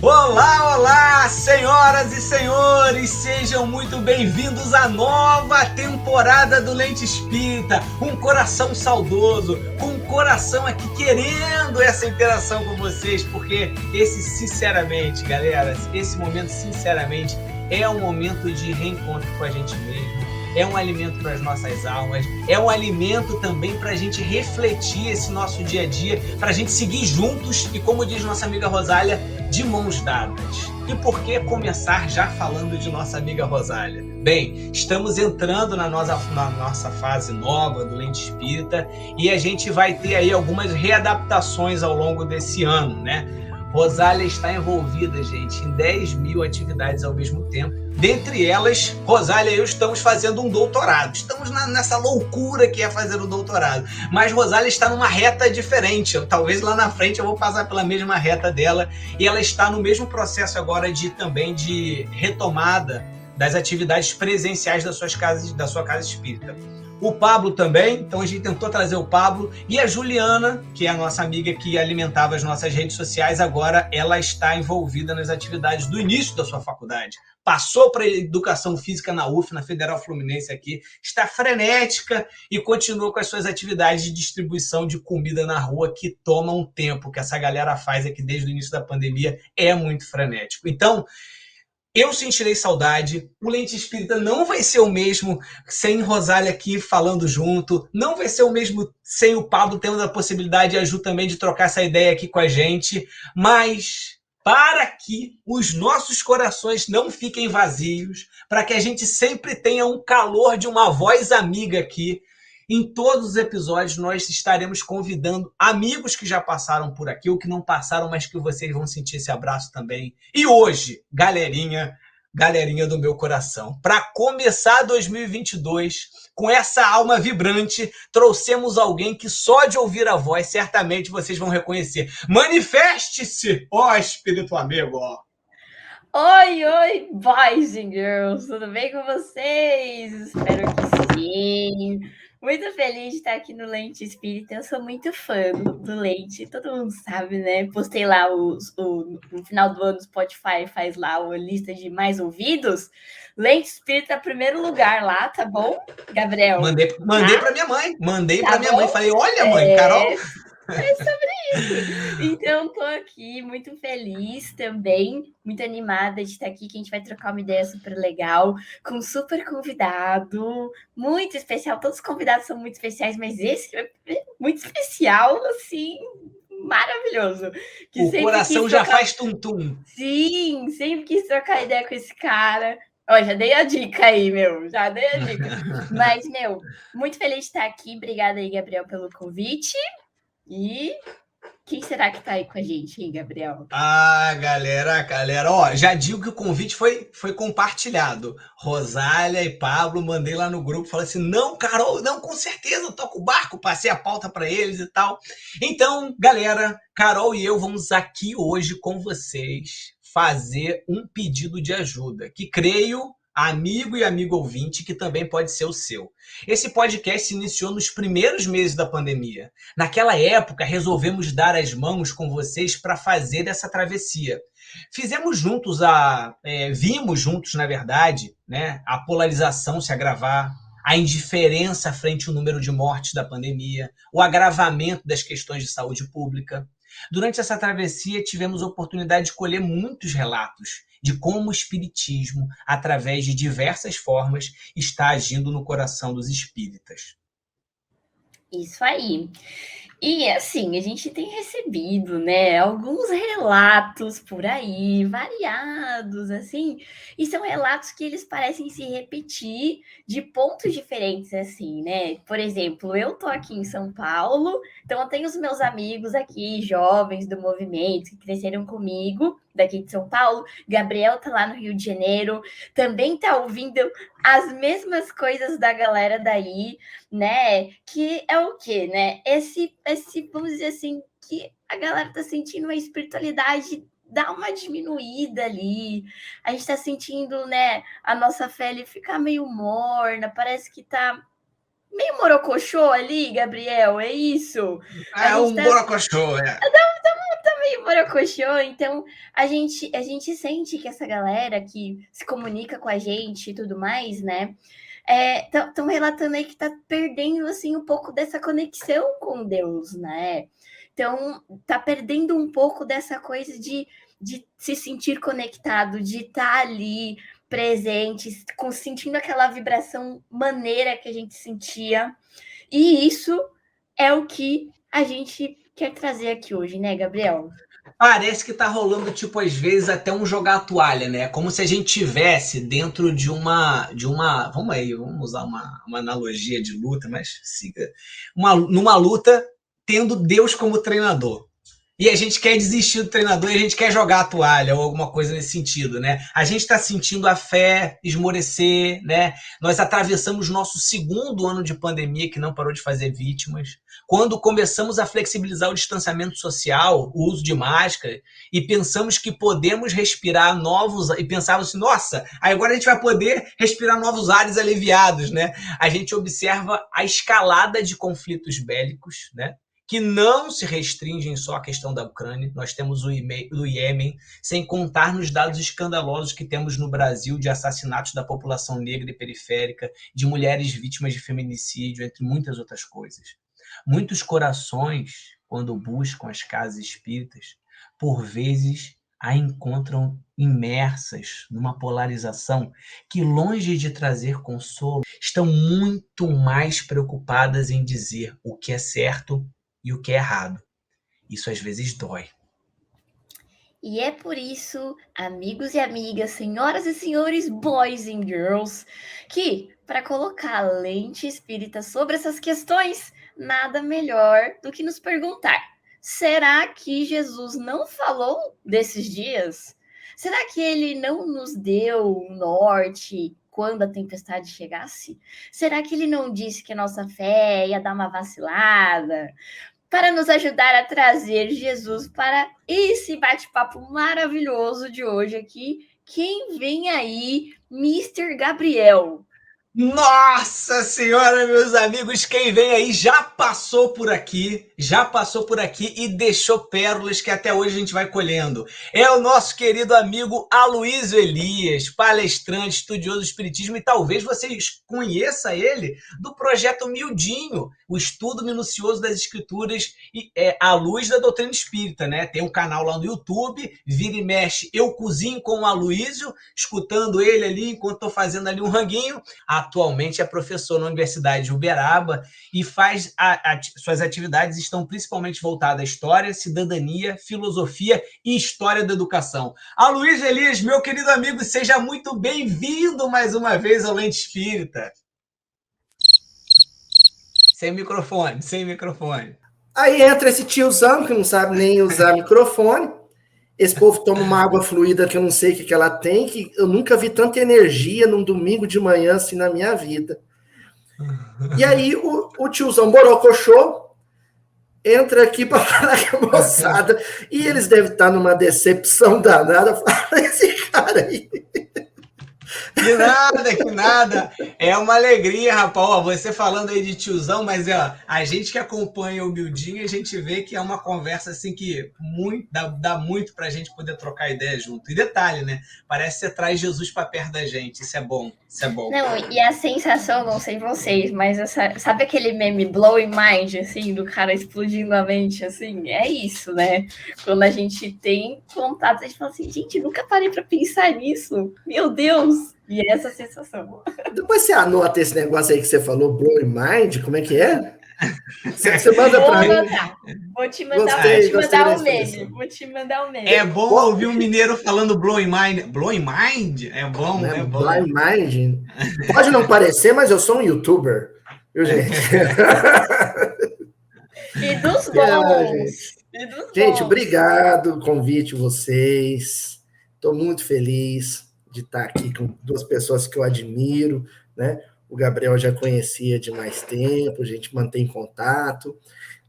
Olá, olá, senhoras e senhores, sejam muito bem-vindos à nova temporada do Lente Espírita. Um coração saudoso, com um coração aqui querendo essa interação com vocês, porque sinceramente, galera, esse momento, sinceramente, é um momento de reencontro com a gente mesmo. É um alimento para as nossas almas, é um alimento também para a gente refletir esse nosso dia a dia, para a gente seguir juntos e, como diz nossa amiga Rosália, de mãos dadas. E por que começar já falando de nossa amiga Rosália? Bem, estamos entrando na nossa fase nova do Lente Espírita e a gente vai ter aí algumas readaptações ao longo desse ano, né? Rosália está envolvida, gente, em 10 mil atividades ao mesmo tempo. Dentre elas, Rosália e eu estamos fazendo um doutorado. Estamos nessa loucura que é fazer o doutorado. Mas Rosália está numa reta diferente. Talvez lá na frente eu vou passar pela mesma reta dela. E ela está no mesmo processo agora de retomada das atividades presenciais da sua casa espírita. O Pablo também, então a gente tentou trazer o Pablo, e a Juliana, que é a nossa amiga que alimentava as nossas redes sociais, agora ela está envolvida nas atividades do início da sua faculdade. Passou para a Educação Física na UF, na Federal Fluminense aqui, está frenética e continua com as suas atividades de distribuição de comida na rua, que toma um tempo, que essa galera faz aqui desde o início da pandemia, é muito frenético. Então, eu sentirei saudade, o Lente Espírita não vai ser o mesmo sem Rosália aqui falando junto, não vai ser o mesmo sem o Pablo tendo a possibilidade e a Ju também de trocar essa ideia aqui com a gente, mas para que os nossos corações não fiquem vazios, para que a gente sempre tenha um calor de uma voz amiga aqui, em todos os episódios nós estaremos convidando amigos que já passaram por aqui, ou que não passaram, mas que vocês vão sentir esse abraço também. E hoje, galerinha do meu coração, para começar 2022 com essa alma vibrante, trouxemos alguém que só de ouvir a voz, certamente vocês vão reconhecer. Manifeste-se, ó espírito amigo! Oi, boys and girls, tudo bem com vocês? Espero que sim. Muito feliz de estar aqui no Lente Espírita. Eu sou muito fã do Lente, todo mundo sabe, né? Postei lá no final do ano, o Spotify faz lá a lista de mais ouvidos. Lente Espírita, primeiro lugar lá, tá bom, Gabriel? Mandei para minha mãe, falei, olha mãe, Carol... É sobre isso. Então, tô aqui muito feliz também, muito animada de estar aqui, que a gente vai trocar uma ideia super legal, com um super convidado, muito especial. Todos os convidados são muito especiais, mas esse é muito especial, assim, maravilhoso. Que o coração já faz tum-tum. Sim, sempre quis trocar ideia com esse cara. Ó, já dei a dica aí, já dei a dica. Mas, muito feliz de estar aqui. Obrigada aí, Gabriel, pelo convite. E quem será que tá aí com a gente, hein, Gabriel? Ah, galera, ó, já digo que o convite foi compartilhado. Rosália e Pablo, mandei lá no grupo, falei assim, não, Carol, não, com certeza, toco o barco, passei a pauta para eles e tal. Então, galera, Carol e eu vamos aqui hoje com vocês fazer um pedido de ajuda, que creio, amigo e amigo ouvinte, que também pode ser o seu. Esse podcast se iniciou nos primeiros meses da pandemia. Naquela época, resolvemos dar as mãos com vocês para fazer essa travessia. Vimos juntos, na verdade, né, a polarização se agravar, a indiferença frente ao número de mortes da pandemia, o agravamento das questões de saúde pública. Durante essa travessia, tivemos a oportunidade de colher muitos relatos de como o espiritismo, através de diversas formas, está agindo no coração dos espíritas. Isso aí. E assim, a gente tem recebido, né, alguns relatos por aí, variados, assim, e são relatos que eles parecem se repetir de pontos diferentes, assim, né? Por exemplo, eu tô aqui em São Paulo, então eu tenho os meus amigos aqui, jovens do movimento, que cresceram comigo, daqui de São Paulo. Gabriel tá lá no Rio de Janeiro, também tá ouvindo as mesmas coisas da galera daí, né? Que é o quê, né? Esse, vamos dizer assim, que a galera tá sentindo uma espiritualidade dar uma diminuída ali. A gente tá sentindo, né, a nossa fé ali ficar meio morna, parece que tá meio morocochô ali, Gabriel, é isso? É um morocochô, é. meio borocochô, então a gente sente que essa galera que se comunica com a gente e tudo mais, né? Estão relatando aí que tá perdendo assim um pouco dessa conexão com Deus, né? Então tá perdendo um pouco dessa coisa de se sentir conectado, de estar ali presente, sentindo aquela vibração maneira que a gente sentia. E isso é o que a gente quer trazer aqui hoje, né, Gabriel? Parece que tá rolando, tipo, às vezes até um jogar a toalha, né? Como se a gente tivesse dentro de uma, vamos usar uma analogia de luta, mas siga, numa luta tendo Deus como treinador. E a gente quer desistir do treinador e a gente quer jogar a toalha ou alguma coisa nesse sentido, né? A gente está sentindo a fé esmorecer, né? Nós atravessamos nosso segundo ano de pandemia que não parou de fazer vítimas. Quando começamos a flexibilizar o distanciamento social, o uso de máscara, e pensamos que podemos respirar novos, e pensávamos assim, nossa, agora a gente vai poder respirar novos ares aliviados, né? A gente observa a escalada de conflitos bélicos, né? Que não se restringem só à questão da Ucrânia. Nós temos o Iêmen, sem contar nos dados escandalosos que temos no Brasil de assassinatos da população negra e periférica, de mulheres vítimas de feminicídio, entre muitas outras coisas. Muitos corações, quando buscam as casas espíritas, por vezes a encontram imersas numa polarização que, longe de trazer consolo, estão muito mais preocupadas em dizer o que é certo e o que é errado. Isso às vezes dói. E é por isso, amigos e amigas, senhoras e senhores, boys and girls, que para colocar a lente espírita sobre essas questões, nada melhor do que nos perguntar: será que Jesus não falou desses dias? Será que ele não nos deu o norte quando a tempestade chegasse? Será que ele não disse que a nossa fé ia dar uma vacilada? Para nos ajudar a trazer Jesus para esse bate-papo maravilhoso de hoje aqui, quem vem aí? Mr. Gabriel. Nossa Senhora, meus amigos, quem vem aí já passou por aqui e deixou pérolas que até hoje a gente vai colhendo. É o nosso querido amigo Aloysio Elias, palestrante, estudioso do espiritismo, e talvez vocês conheçam ele do projeto Miudinho, o estudo minucioso das escrituras à luz da doutrina espírita, né? Tem um canal lá no YouTube, vira e mexe, eu cozinho com o Aloysio, escutando ele ali enquanto estou fazendo ali um ranguinho. Atualmente é professor na Universidade de Uberaba e suas atividades estão principalmente voltadas à história, cidadania, filosofia e história da educação. Aloysio Elias, meu querido amigo, seja muito bem-vindo mais uma vez ao Lente Espírita. Sem microfone. Aí entra esse tiozão que não sabe nem usar microfone. Esse povo toma uma água fluida que eu não sei o que ela tem, que eu nunca vi tanta energia num domingo de manhã assim na minha vida. E aí o tiozão Borocochô entra aqui para falar com a moçada e eles devem estar numa decepção danada. Fala esse cara aí. Que nada. É uma alegria, rapaz. Ó, você falando aí de tiozão, mas a gente que acompanha o Miudinho, a gente vê que é uma conversa assim que dá muito pra gente poder trocar ideia junto. E detalhe, né? Parece que você traz Jesus pra perto da gente. Isso é bom. Não, e a sensação, não sei vocês, mas sabe aquele meme Blowing Mind, assim, do cara explodindo a mente, assim? É isso, né? Quando a gente tem contato, a gente fala assim, gente, nunca parei pra pensar nisso. Meu Deus! E é essa sensação. Depois você anota esse negócio aí que você falou, Blowing Mind, como é que é? Você manda pra mim. Vou te mandar o meme. É bom ouvir um mineiro falando Blowing Mind. Blowing Mind? É bom, né? É bom. Blowing Mind. Pode não parecer, mas eu sou um youtuber. Viu, gente? E dos bons. Gente, obrigado pelo convite de vocês. Estou muito feliz de estar aqui com duas pessoas que eu admiro, né? O Gabriel eu já conhecia de mais tempo, a gente mantém contato.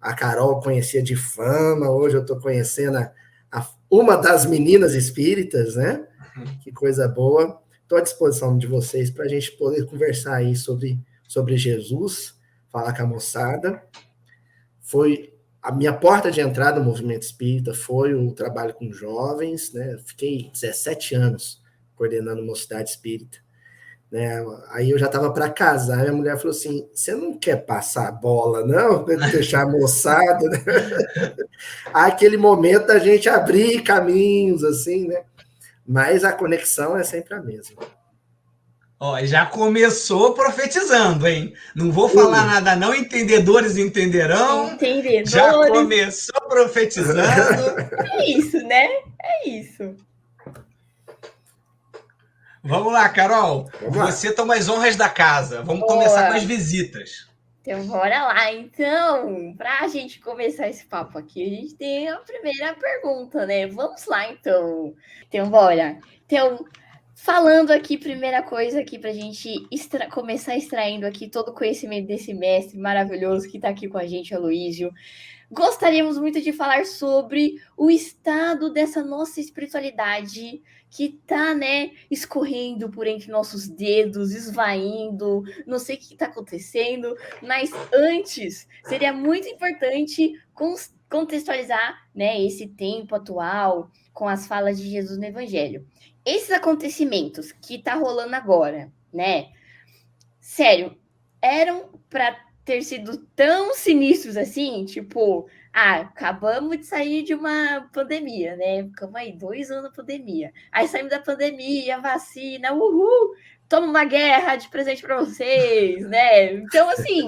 A Carol conhecia de fama, hoje eu estou conhecendo uma das meninas espíritas, né? Que coisa boa. Estou à disposição de vocês para a gente poder conversar aí sobre Jesus, falar com a moçada. Foi A minha porta de entrada no movimento espírita foi o trabalho com jovens, né? Fiquei 17 anos coordenando uma mocidade espírita, né? Aí eu já estava para casar, e a mulher falou assim: você não quer passar a bola, não? Deixar a moçada, né? Aquele momento a gente abrir caminhos, assim, né? Mas a conexão é sempre a mesma. Ó, já começou profetizando, hein? Não vou falar nada não, entendedores entenderão. Entendedores. Já começou profetizando. É isso, né? É isso. Vamos lá, Carol. Você toma as honras da casa. Vamos começar com as visitas. Então, bora lá. Então, para a gente começar esse papo aqui, a gente tem a primeira pergunta, né? Vamos lá, então. Então, bora. Então, falando aqui, primeira coisa aqui para a gente começar extraindo aqui todo o conhecimento desse mestre maravilhoso que está aqui com a gente, Aloísio. Gostaríamos muito de falar sobre o estado dessa nossa espiritualidade que tá, né, escorrendo por entre nossos dedos, esvaindo, não sei o que está acontecendo, mas antes seria muito importante contextualizar, né, esse tempo atual com as falas de Jesus no Evangelho. Esses acontecimentos que tá rolando agora, né, sério, eram para ter sido tão sinistros assim, tipo, acabamos de sair de uma pandemia, né? Ficamos aí 2 anos na pandemia. Aí saímos da pandemia, vacina, uhul! Toma uma guerra de presente para vocês, né? Então, assim,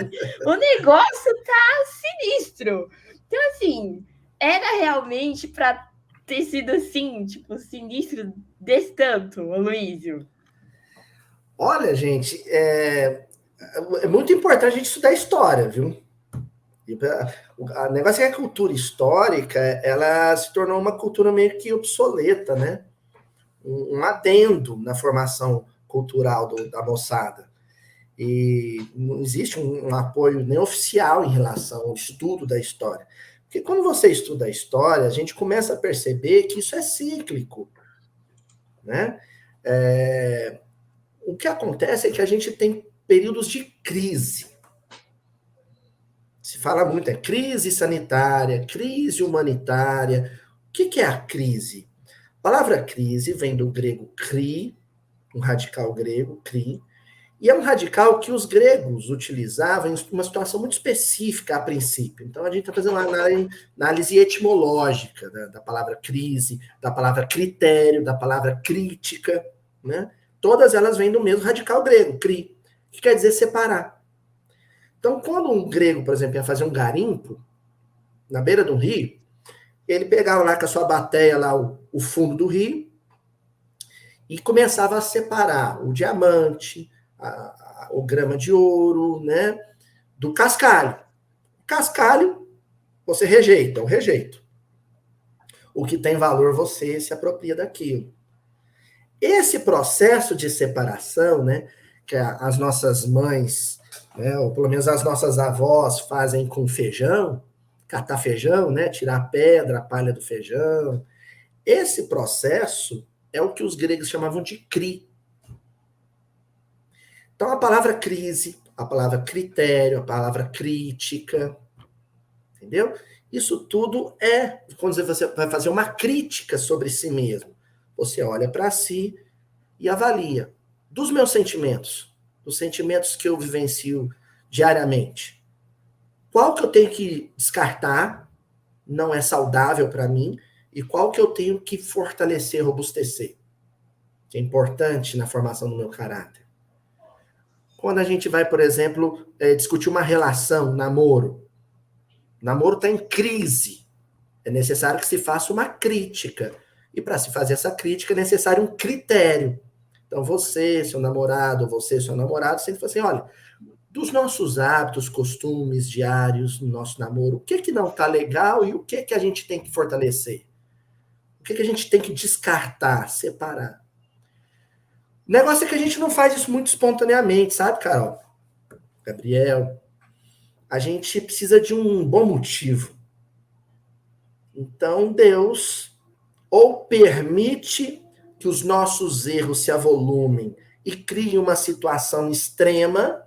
o negócio tá sinistro. Então, assim, era realmente para ter sido assim, tipo, sinistro desse tanto, Aloísio? Olha, gente, é muito importante a gente estudar história, viu? O negócio é que a cultura histórica, ela se tornou uma cultura meio que obsoleta, né? Um adendo na formação cultural da moçada. E não existe um apoio nem oficial em relação ao estudo da história. Porque quando você estuda a história, a gente começa a perceber que isso é cíclico, né? O que acontece é que a gente tem períodos de crise. Se fala muito, crise sanitária, crise humanitária. O que é a crise? A palavra crise vem do grego kri, um radical grego, kri, e é um radical que os gregos utilizavam em uma situação muito específica a princípio. Então, a gente está fazendo uma análise etimológica da palavra crise, da palavra critério, da palavra crítica, né? Todas elas vêm do mesmo radical grego, kri, que quer dizer separar. Então, quando um grego, por exemplo, ia fazer um garimpo na beira do rio, ele pegava lá com a sua bateia lá o fundo do rio e começava a separar o diamante, o grama de ouro, né, do cascalho. O cascalho você rejeita, o rejeito. O que tem valor você se apropria daquilo. Esse processo de separação, né, que as nossas mães, né, ou pelo menos as nossas avós fazem com feijão, catar feijão, né, tirar a pedra, a palha do feijão. Esse processo é o que os gregos chamavam de cri. Então, a palavra crise, a palavra critério, a palavra crítica, entendeu? Isso tudo é quando você vai fazer uma crítica sobre si mesmo. Você olha para si e avalia. Dos meus sentimentos, dos sentimentos que eu vivencio diariamente, qual que eu tenho que descartar, não é saudável para mim, e qual que eu tenho que fortalecer, robustecer, que é importante na formação do meu caráter. Quando a gente vai, por exemplo, discutir uma relação, namoro. O namoro está em crise. É necessário que se faça uma crítica. E para se fazer essa crítica é necessário um critério. Então você, seu namorado, você, seu namorado, sempre fala assim, olha, dos nossos hábitos, costumes diários no nosso namoro, o que não está legal e o que a gente tem que fortalecer? O que a gente tem que descartar, separar? O negócio é que a gente não faz isso muito espontaneamente, sabe, Carol? Gabriel, a gente precisa de um bom motivo. Então, Deus ou permite que os nossos erros se avolumem e criem uma situação extrema,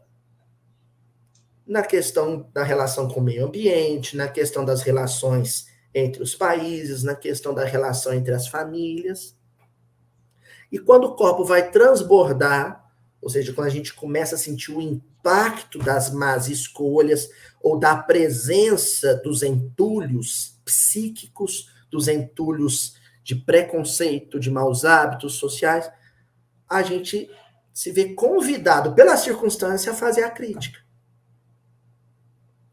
na questão da relação com o meio ambiente, na questão das relações entre os países, na questão da relação entre as famílias. E quando o corpo vai transbordar, ou seja, quando a gente começa a sentir o impacto das más escolhas ou da presença dos entulhos psíquicos, dos entulhos de preconceito, de maus hábitos sociais, a gente se vê convidado pela circunstância a fazer a crítica.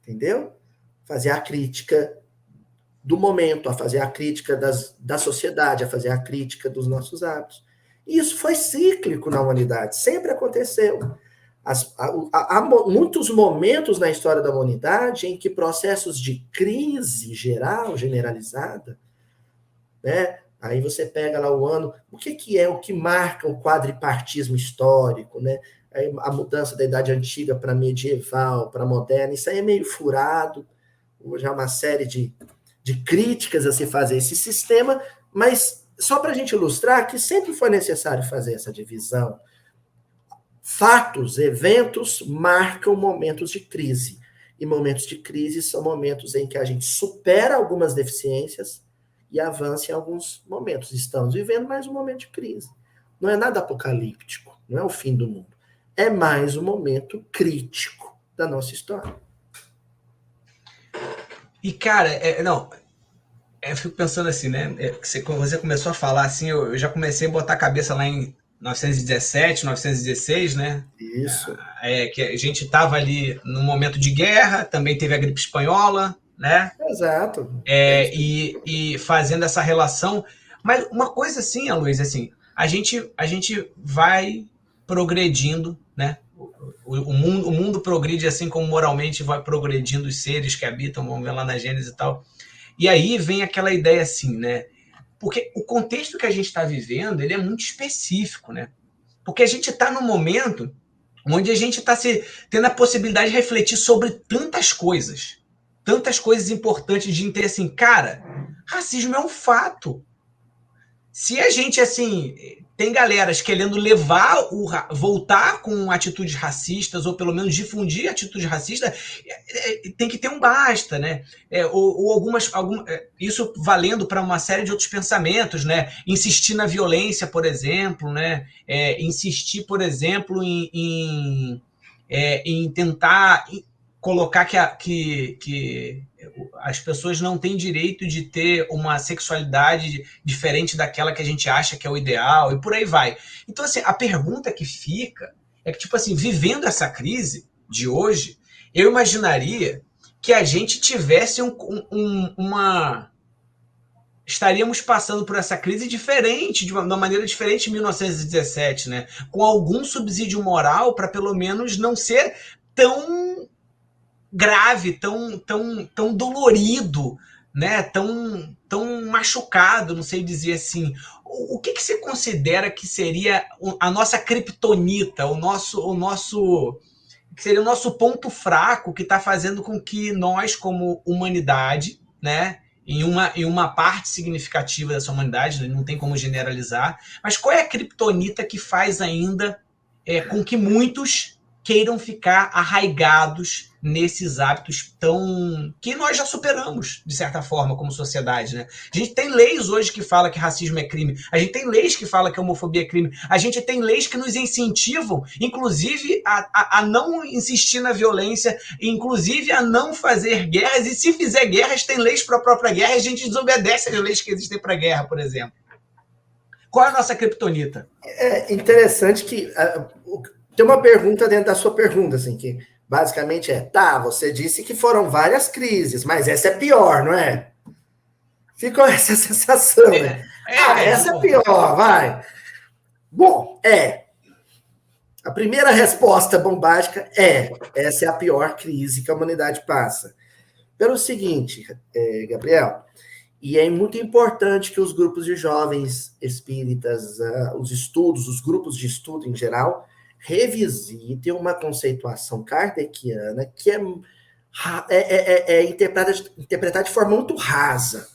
Entendeu? Fazer a crítica do momento, a fazer a crítica da sociedade, a fazer a crítica dos nossos hábitos. E isso foi cíclico na humanidade, sempre aconteceu. Há muitos momentos na história da humanidade em que processos de crise geral, generalizada, né? Aí você pega lá o ano, o que é o que marca o quadripartismo histórico, né? Aí a mudança da Idade Antiga para medieval, para moderna, isso aí é meio furado. Hoje há uma série de críticas a se fazer esse sistema, mas só para a gente ilustrar que sempre foi necessário fazer essa divisão. Fatos, eventos marcam momentos de crise. E momentos de crise são momentos em que a gente supera algumas deficiências e avança em alguns momentos. Estamos vivendo mais um momento de crise. Não é nada apocalíptico, não é o fim do mundo. É mais um momento crítico da nossa história. E, cara, eu fico pensando assim, né? Quando você começou a falar assim, eu já comecei a botar a cabeça lá em 1917, 1916, né? Isso. Que a gente estava ali num momento de guerra, também teve a gripe espanhola, né? Exato. E fazendo essa relação. Mas uma coisa assim, Luiz, assim, a gente vai progredindo, né? O mundo progride assim como moralmente vai progredindo os seres que habitam, vamos ver lá na Gênesis e tal. E aí vem aquela ideia assim, né? Porque o contexto que a gente está vivendo, ele é muito específico, né? Porque a gente está num momento onde a gente está tendo a possibilidade de refletir sobre tantas coisas importantes de entender assim, cara, racismo é um fato. Se a gente, assim, tem galeras querendo voltar com atitudes racistas, ou pelo menos difundir atitudes racistas, tem que ter um basta, né? Isso valendo para uma série de outros pensamentos, né? Insistir na violência, por exemplo, né? Insistir, por exemplo, em tentar colocar que as pessoas não têm direito de ter uma sexualidade diferente daquela que a gente acha que é o ideal, e por aí vai. Então, assim, a pergunta que fica é que, tipo assim, vivendo essa crise de hoje, eu imaginaria que a gente tivesse estaríamos passando por essa crise diferente, de uma maneira diferente em 1917, né? Com algum subsídio moral para pelo menos não ser tão grave, tão dolorido, né? Tão machucado, não sei dizer assim. O que você considera que seria a nossa criptonita, que seria o nosso ponto fraco que está fazendo com que nós, como humanidade, né? Em uma parte significativa dessa humanidade, não tem como generalizar, mas qual é a criptonita que faz ainda com que muitos queiram ficar arraigados nesses hábitos que nós já superamos, de certa forma, como sociedade, né? A gente tem leis hoje que falam que racismo é crime, a gente tem leis que falam que homofobia é crime, a gente tem leis que nos incentivam, inclusive, a não insistir na violência, inclusive a não fazer guerras, e se fizer guerras, tem leis para a própria guerra, e a gente desobedece as leis que existem para a guerra, por exemplo. Qual é a nossa criptonita? É interessante que tem uma pergunta dentro da sua pergunta, assim, que basicamente você disse que foram várias crises, mas essa é pior, não é? Ficou essa sensação, né? Essa é pior, vai. Bom, a primeira resposta bombástica essa é a pior crise que a humanidade passa. Pelo seguinte, Gabriel, e é muito importante que os grupos de jovens espíritas, os grupos de estudo em geral, revisitem uma conceituação kardeciana que é interpretada de forma muito rasa,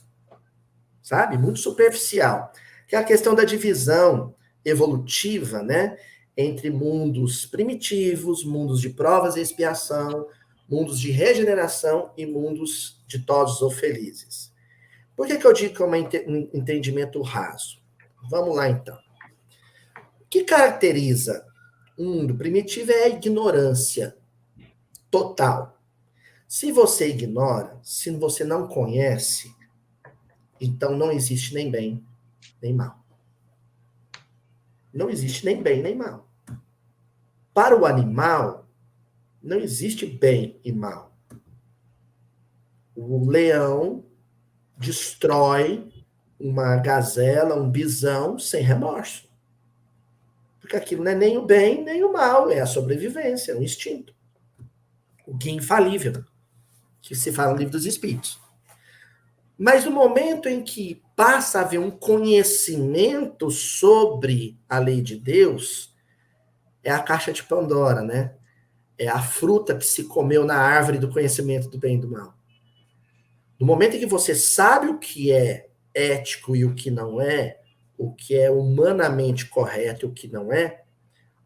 sabe? Muito superficial. Que é a questão da divisão evolutiva, né? Entre mundos primitivos, mundos de provas e expiação, mundos de regeneração e mundos ditosos ou felizes. Por que eu digo que é um entendimento raso? Vamos lá, então. O que caracteriza o mundo primitivo é a ignorância total. Se você ignora, se você não conhece, então não existe nem bem, nem mal. Não existe nem bem, nem mal. Para o animal, não existe bem e mal. O leão destrói uma gazela, um bisão, sem remorso. Porque aquilo não é nem o bem, nem o mal, é a sobrevivência, é um instinto. O guia infalível, que se fala no Livro dos Espíritos. Mas no momento em que passa a haver um conhecimento sobre a lei de Deus, é a caixa de Pandora, né? É a fruta que se comeu na árvore do conhecimento do bem e do mal. No momento em que você sabe o que é ético e o que não é, o que é humanamente correto e o que não é,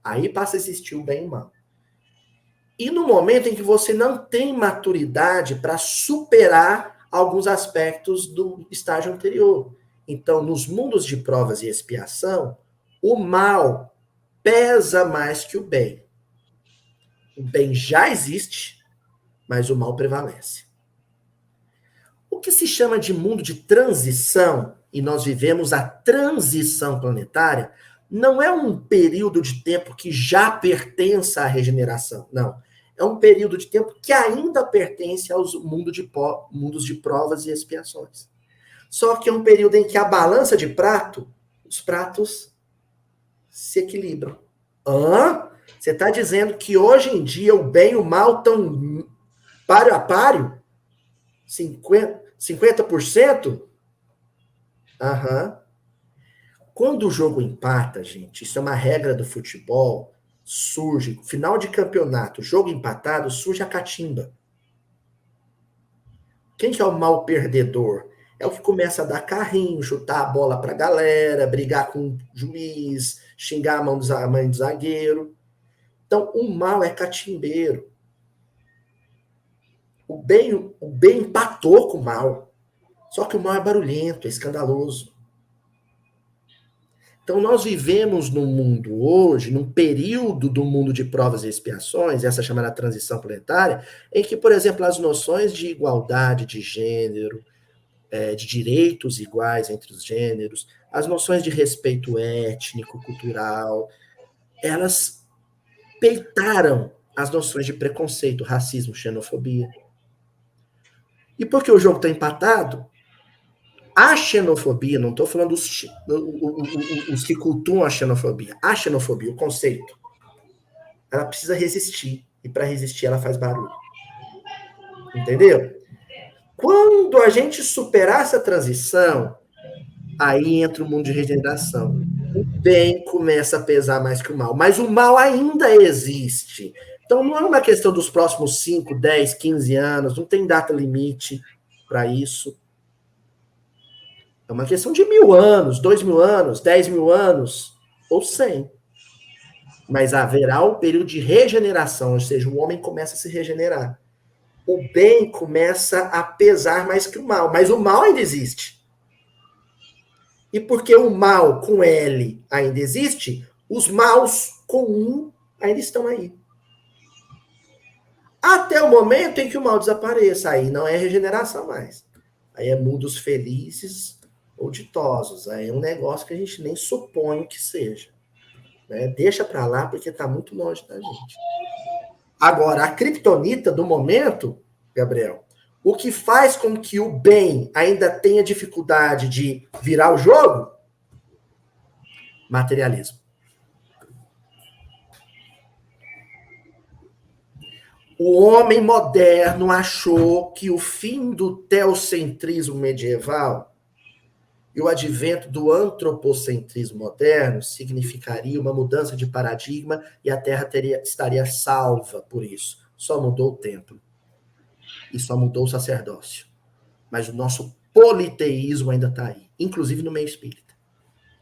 aí passa a existir o bem e o mal. E no momento em que você não tem maturidade para superar alguns aspectos do estágio anterior. Então, nos mundos de provas e expiação, o mal pesa mais que o bem. O bem já existe, mas o mal prevalece. O que se chama de mundo de transição, e nós vivemos a transição planetária, não é um período de tempo que já pertence à regeneração, não. É um período de tempo que ainda pertence aos mundos de provas e expiações. Só que é um período em que a balança de prato, os pratos se equilibram. Você está dizendo que hoje em dia o bem e o mal estão páreo a páreo? 50%? Aham. Quando o jogo empata, gente, isso é uma regra do futebol, surge, final de campeonato, jogo empatado, surge a catimba. Quem que é o mal perdedor? É o que começa a dar carrinho, chutar a bola pra galera, brigar com o juiz, xingar a mãe do zagueiro. Então, o mal é catimbeiro. O bem empatou com o mal. Só que o mal é barulhento, é escandaloso. Então, nós vivemos num mundo hoje, num período do mundo de provas e expiações, essa chamada transição planetária, em que, por exemplo, as noções de igualdade de gênero, de direitos iguais entre os gêneros, as noções de respeito étnico, cultural, elas peitaram as noções de preconceito, racismo, xenofobia. E porque o jogo está empatado, a xenofobia, não estou falando os que cultuam a xenofobia, o conceito, ela precisa resistir. E para resistir, ela faz barulho. Entendeu? Quando a gente superar essa transição, aí entra o mundo de regeneração. O bem começa a pesar mais que o mal. Mas o mal ainda existe. Então, não é uma questão dos próximos 5, 10, 15 anos, não tem data limite para isso. É uma questão de 1000 anos, 2000 anos, 10.000 anos, ou 100. Mas haverá um período de regeneração, ou seja, o homem começa a se regenerar. O bem começa a pesar mais que o mal, mas o mal ainda existe. E porque o mal com L ainda existe, os maus com U ainda estão aí. Até o momento em que o mal desapareça, aí não é regeneração mais. Aí é mundos felizes ou ditosos. Aí é um negócio que a gente nem supõe que seja. Né? Deixa para lá porque está muito longe da gente. Agora, a criptonita do momento, Gabriel, o que faz com que o bem ainda tenha dificuldade de virar o jogo? Materialismo. O homem moderno achou que o fim do teocentrismo medieval e o advento do antropocentrismo moderno significaria uma mudança de paradigma e a Terra estaria salva por isso. Só mudou o templo. E só mudou o sacerdócio. Mas o nosso politeísmo ainda está aí. Inclusive no meio espírita.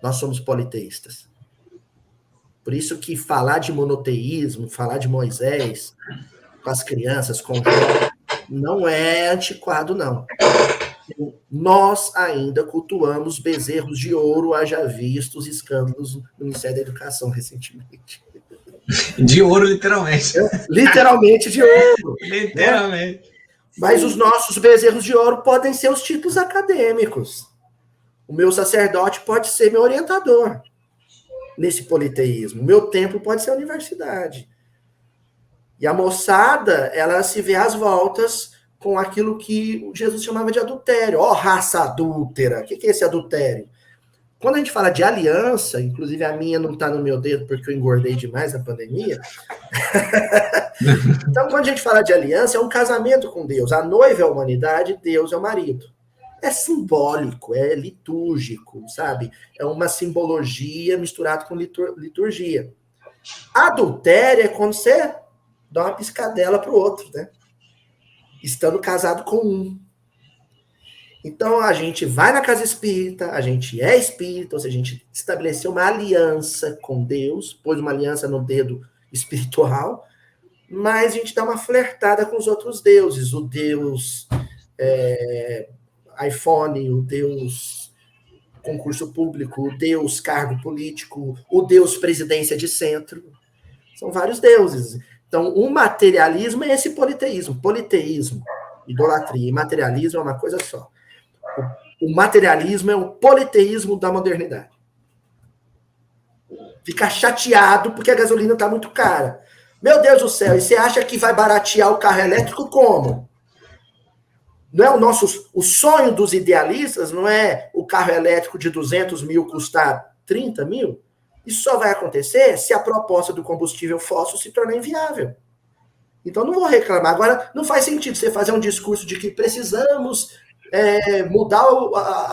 Nós somos politeístas. Por isso que falar de monoteísmo, falar de Moisés, com as crianças, com os jovens, não é antiquado, não. Nós ainda cultuamos bezerros de ouro, haja visto os escândalos no Ministério da Educação recentemente. De ouro, literalmente. Literalmente de ouro. Literalmente. Né? Mas os nossos bezerros de ouro podem ser os títulos acadêmicos. O meu sacerdote pode ser meu orientador nesse politeísmo. O meu templo pode ser a universidade. E a moçada, ela se vê às voltas com aquilo que Jesus chamava de adultério. Ó, raça adúltera. O que é esse adultério? Quando a gente fala de aliança, inclusive a minha não está no meu dedo porque eu engordei demais na pandemia. Então, quando a gente fala de aliança, é um casamento com Deus. A noiva é a humanidade, Deus é o marido. É simbólico, é litúrgico, sabe? É uma simbologia misturada com liturgia. Adultério é quando você dá uma piscadela para o outro, né? Estando casado com um. Então, a gente vai na casa espírita, a gente é espírita, ou seja, a gente estabeleceu uma aliança com Deus, pôs uma aliança no dedo espiritual, mas a gente dá uma flertada com os outros deuses, o Deus iPhone, o Deus concurso público, o Deus cargo político, o Deus presidência de centro. São vários deuses. Então, o materialismo é esse politeísmo. Politeísmo, idolatria e materialismo é uma coisa só. O materialismo é o politeísmo da modernidade. Fica chateado porque a gasolina está muito cara. Meu Deus do céu, e você acha que vai baratear o carro elétrico como? Não é o sonho dos idealistas, não é o carro elétrico de 200 mil custar 30 mil? Isso só vai acontecer se a proposta do combustível fóssil se tornar inviável. Então, não vou reclamar. Agora, não faz sentido você fazer um discurso de que precisamos mudar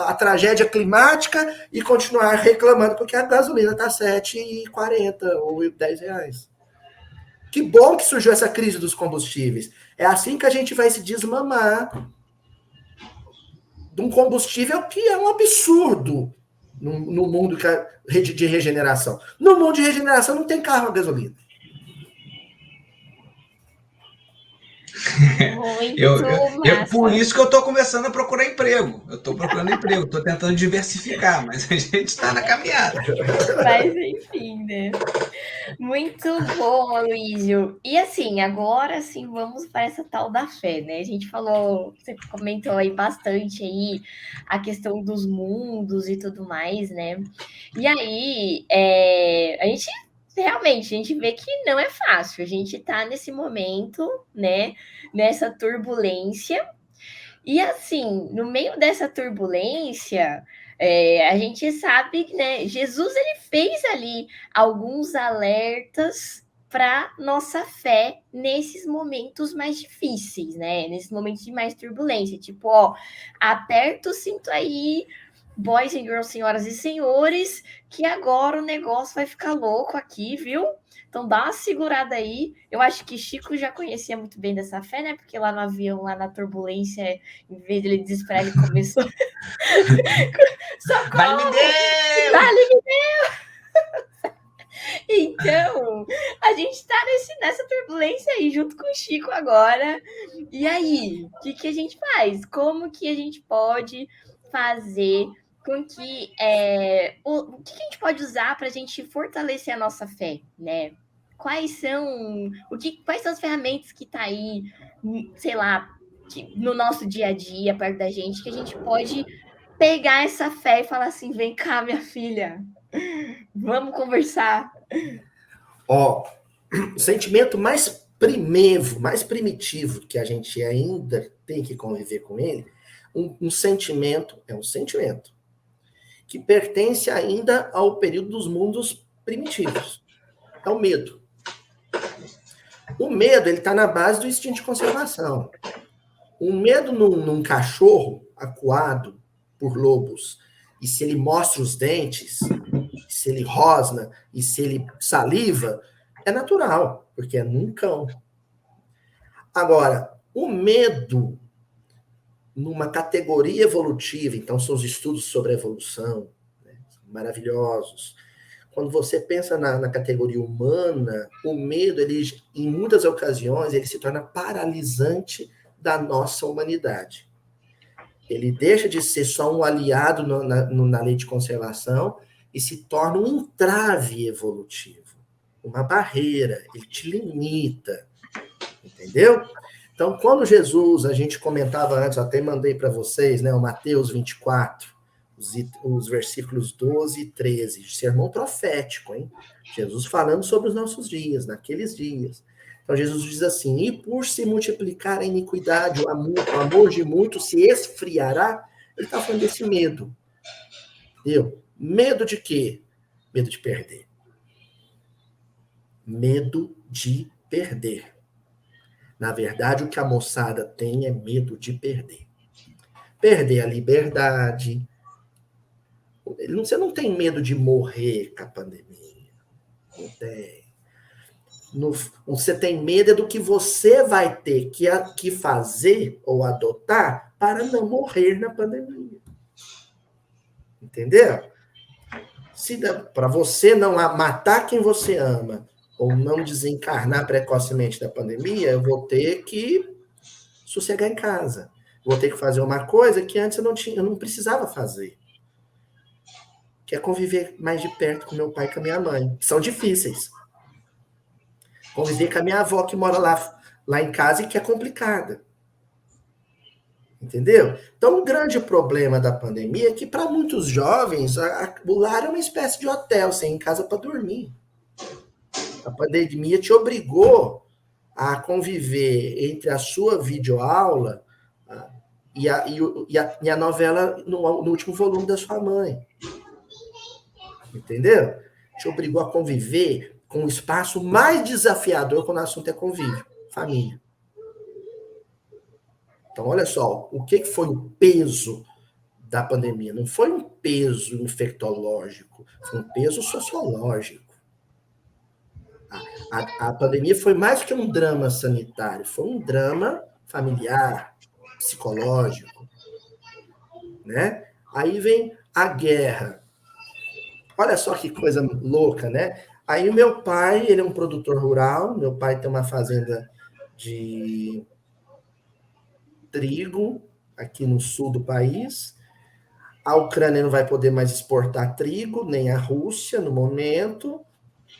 a tragédia climática e continuar reclamando porque a gasolina está R$7,40 ou R$10. Que bom que surgiu essa crise dos combustíveis. É assim que a gente vai se desmamar de um combustível que é um absurdo no mundo de regeneração. No mundo de regeneração não tem carro a gasolina. Por isso que eu estou começando a procurar emprego. Eu estou procurando emprego, estou tentando diversificar, mas a gente está na caminhada. Mas enfim, né? Muito bom, Aloysio. E assim, agora sim, vamos para essa tal da fé, né? A gente falou, você comentou aí bastante aí a questão dos mundos e tudo mais, né? E aí, a gente vê que não é fácil. A gente tá nesse momento, né? Nessa turbulência. E assim, no meio dessa turbulência, a gente sabe que, né, Jesus ele fez ali alguns alertas para nossa fé nesses momentos mais difíceis, né? Nesses momentos de mais turbulência. Tipo, ó, aperta o cinto aí, boys and girls, senhoras e senhores, que agora o negócio vai ficar louco aqui, viu? Então dá uma segurada aí. Eu acho que Chico já conhecia muito bem dessa fé, né? Porque lá no avião, lá na turbulência, em vez de ele desesperar, ele começou. Socorro! Vale-me Deus! Vale-me Deus! Então, a gente tá nessa turbulência aí, junto com o Chico agora. E aí, o que a gente faz? Como que a gente pode fazer com que o que a gente pode usar para a gente fortalecer a nossa fé, né? Quais são as ferramentas que tá aí, sei lá, no nosso dia a dia, perto da gente, que a gente pode pegar essa fé e falar assim, vem cá, minha filha, vamos conversar. Ó, o sentimento mais primevo, mais primitivo que a gente ainda tem que conviver com ele, um sentimento é um sentimento que pertence ainda ao período dos mundos primitivos. É o medo. O medo, ele está na base do instinto de conservação. O medo num cachorro acuado por lobos, e se ele mostra os dentes, se ele rosna, e se ele saliva, é natural, porque é num cão. Agora, o medo numa categoria evolutiva, então são os estudos sobre a evolução, né, maravilhosos. quando você pensa na categoria humana, o medo, ele, em muitas ocasiões, ele se torna paralisante da nossa humanidade. Ele deixa de ser só um aliado na lei de conservação e se torna um entrave evolutivo, uma barreira, ele te limita, entendeu? Então, quando Jesus, a gente comentava antes, até mandei para vocês, né, o Mateus 24, os versículos 12 e 13, sermão profético, hein? Jesus falando sobre os nossos dias, naqueles dias. Então, Jesus diz assim, e por se multiplicar a iniquidade, o amor de muitos se esfriará. Ele está falando desse medo. Entendeu? Medo de quê? Medo de perder. Medo de perder. Na verdade, o que a moçada tem é medo de perder. Perder a liberdade. Você não tem medo de morrer com a pandemia. Não tem. Você tem medo do que você vai ter que fazer ou adotar para não morrer na pandemia. Entendeu? Para você não matar quem você ama ou não desencarnar precocemente da pandemia, eu vou ter que sossegar em casa. Vou ter que fazer uma coisa que antes eu não precisava fazer. Que é conviver mais de perto com meu pai e com a minha mãe, que são difíceis. Conviver com a minha avó, que mora lá em casa e que é complicada. Entendeu? Então, o grande problema da pandemia é que, para muitos jovens, o lar é uma espécie de hotel, sem em casa para dormir. A pandemia te obrigou a conviver entre a sua videoaula e a novela no último volume da sua mãe. Entendeu? Te obrigou a conviver com um espaço mais desafiador quando o assunto é convívio, família. Então, olha só, o que foi o peso da pandemia? Não foi um peso infectológico, foi um peso sociológico. A pandemia foi mais que um drama sanitário, foi um drama familiar, psicológico, né? Aí vem a guerra. Olha só que coisa louca, né? Aí o meu pai, ele é um produtor rural, meu pai tem uma fazenda de trigo aqui no sul do país. A Ucrânia não vai poder mais exportar trigo, nem a Rússia no momento,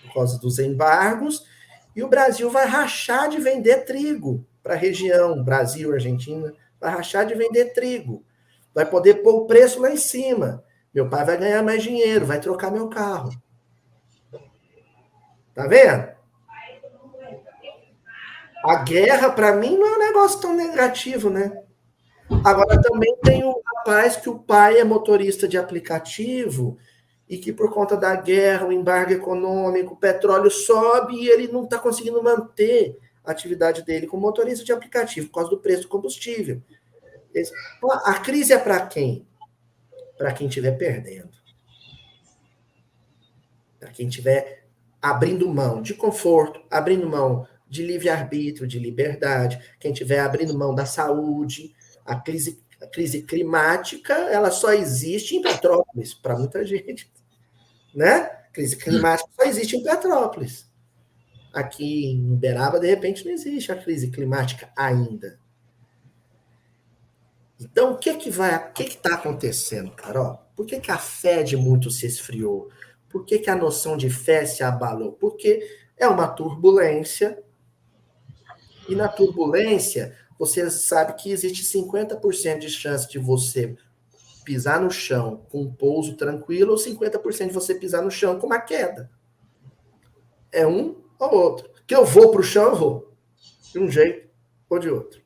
por causa dos embargos, e o Brasil vai rachar de vender trigo para a região, Brasil, Argentina, vai rachar de vender trigo. Vai poder pôr o preço lá em cima. Meu pai vai ganhar mais dinheiro, vai trocar meu carro. Tá vendo? A guerra, para mim, não é um negócio tão negativo, né? Agora, também tem o rapaz que o pai é motorista de aplicativo e que, por conta da guerra, o embargo econômico, o petróleo sobe e ele não está conseguindo manter a atividade dele como motorista de aplicativo por causa do preço do combustível. A crise é para quem? Para quem estiver perdendo. Para quem estiver abrindo mão de conforto, abrindo mão de livre-arbítrio, de liberdade, quem estiver abrindo mão da saúde. A crise climática, ela só existe em Petrópolis, para muita gente. Né? A crise climática só existe em Petrópolis. Aqui em Uberaba, de repente, não existe a crise climática ainda. Então, o que está acontecendo, Carol? Por que a fé de muitos se esfriou? Por que a noção de fé se abalou? Porque é uma turbulência, e na turbulência, você sabe que existe 50% de chance de você pisar no chão com um pouso tranquilo ou 50% de você pisar no chão com uma queda. É um ou outro. Que eu vou para o chão, eu vou. De um jeito ou de outro.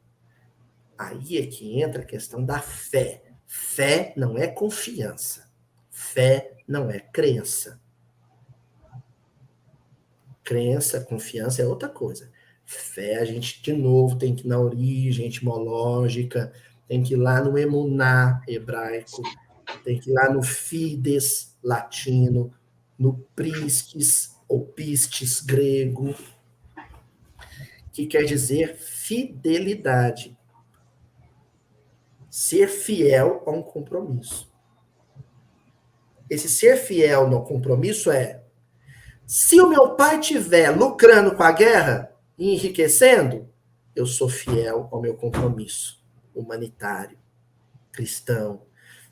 Aí é que entra a questão da fé. Fé não é confiança. Fé não é crença. Crença, confiança é outra coisa. Fé, a gente, de novo, tem que ir na origem etimológica, tem que ir lá no emuná hebraico, tem que ir lá no fides latino, no prisques ou pistes grego, que quer dizer fidelidade. Ser fiel a um compromisso. Esse ser fiel no compromisso é Se o meu pai estiver lucrando com a guerra e enriquecendo, eu sou fiel ao meu compromisso humanitário, cristão.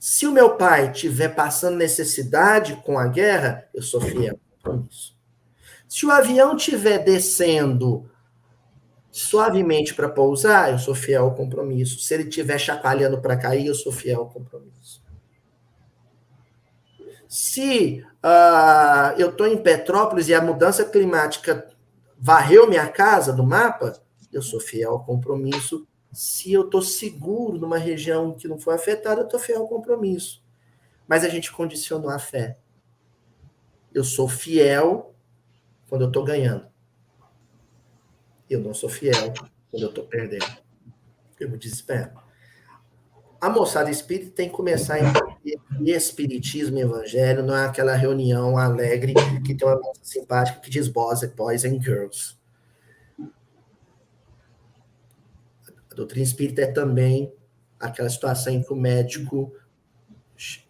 Se o meu pai estiver passando necessidade com a guerra, eu sou fiel ao compromisso. Se o avião estiver descendo suavemente para pousar, eu sou fiel ao compromisso. Se ele estiver chacoalhando para cair, eu sou fiel ao compromisso. Se eu estou em Petrópolis e a mudança climática varreu minha casa do mapa, eu sou fiel ao compromisso. Se eu estou seguro numa região que não foi afetada, eu estou fiel ao compromisso. Mas a gente condicionou a fé. Eu sou fiel quando eu estou ganhando. Eu não sou fiel quando eu estou perdendo. Eu me desespero. A moçada espírita tem que começar a entender que espiritismo e evangelho não é aquela reunião alegre que tem uma moça simpática que diz boys and girls. A doutrina espírita é também aquela situação em que o médico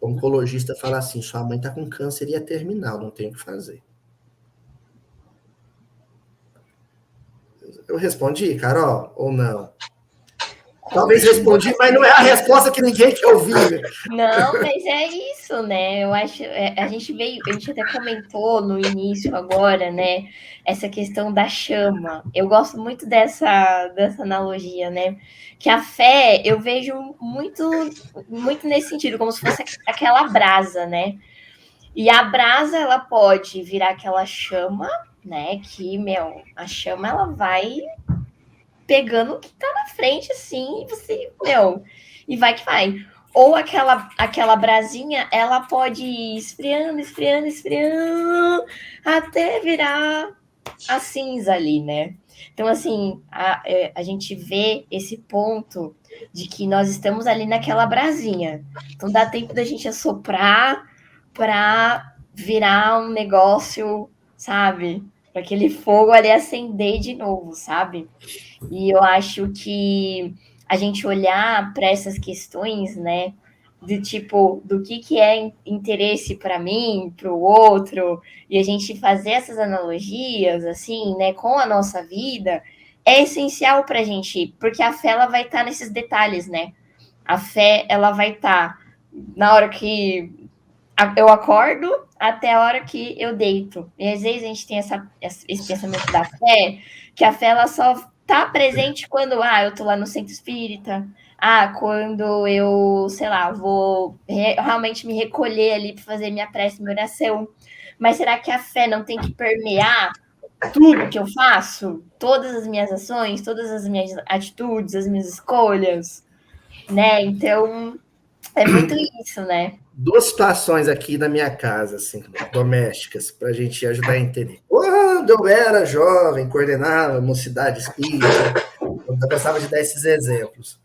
oncologista fala assim, sua mãe está com câncer e é terminal, não tem o que fazer. Eu respondi, Carol, ou não? Talvez respondi, mas não é a resposta que ninguém quer ouvir. Não, mas é isso, né? Eu acho, a gente até comentou no início agora, né? Essa questão da chama. Eu gosto muito dessa analogia, né? Que a fé eu vejo muito nesse sentido, como se fosse aquela brasa, né? E a brasa ela pode virar aquela chama, né? Que, a chama ela vai pegando o que tá na frente, assim, e você, e vai que vai. Ou aquela brasinha, ela pode ir esfriando, até virar a cinza ali, né? Então, assim, a gente vê esse ponto de que nós estamos ali naquela brasinha. Então, dá tempo da gente assoprar para virar um negócio, sabe? Para aquele fogo ali acender de novo, sabe? E eu acho que a gente olhar para essas questões, né, de tipo, do que é interesse para mim, para o outro, e a gente fazer essas analogias, assim, né, com a nossa vida, é essencial para a gente, porque a fé, ela vai estar nesses detalhes, né? A fé, ela vai estar na hora que eu acordo até a hora que eu deito. E às vezes a gente tem esse pensamento da fé, que a fé, ela só tá presente quando, eu tô lá no centro espírita, quando eu, sei lá, vou realmente me recolher ali para fazer minha prece, minha oração. Mas será que a fé não tem que permear tudo que eu faço? Todas as minhas ações, todas as minhas atitudes, as minhas escolhas, né? Então, é muito isso, né? Duas situações aqui na minha casa, assim, domésticas, para a gente ajudar a entender. Quando eu era jovem, coordenava mocidade espírita, eu gostava de dar esses exemplos.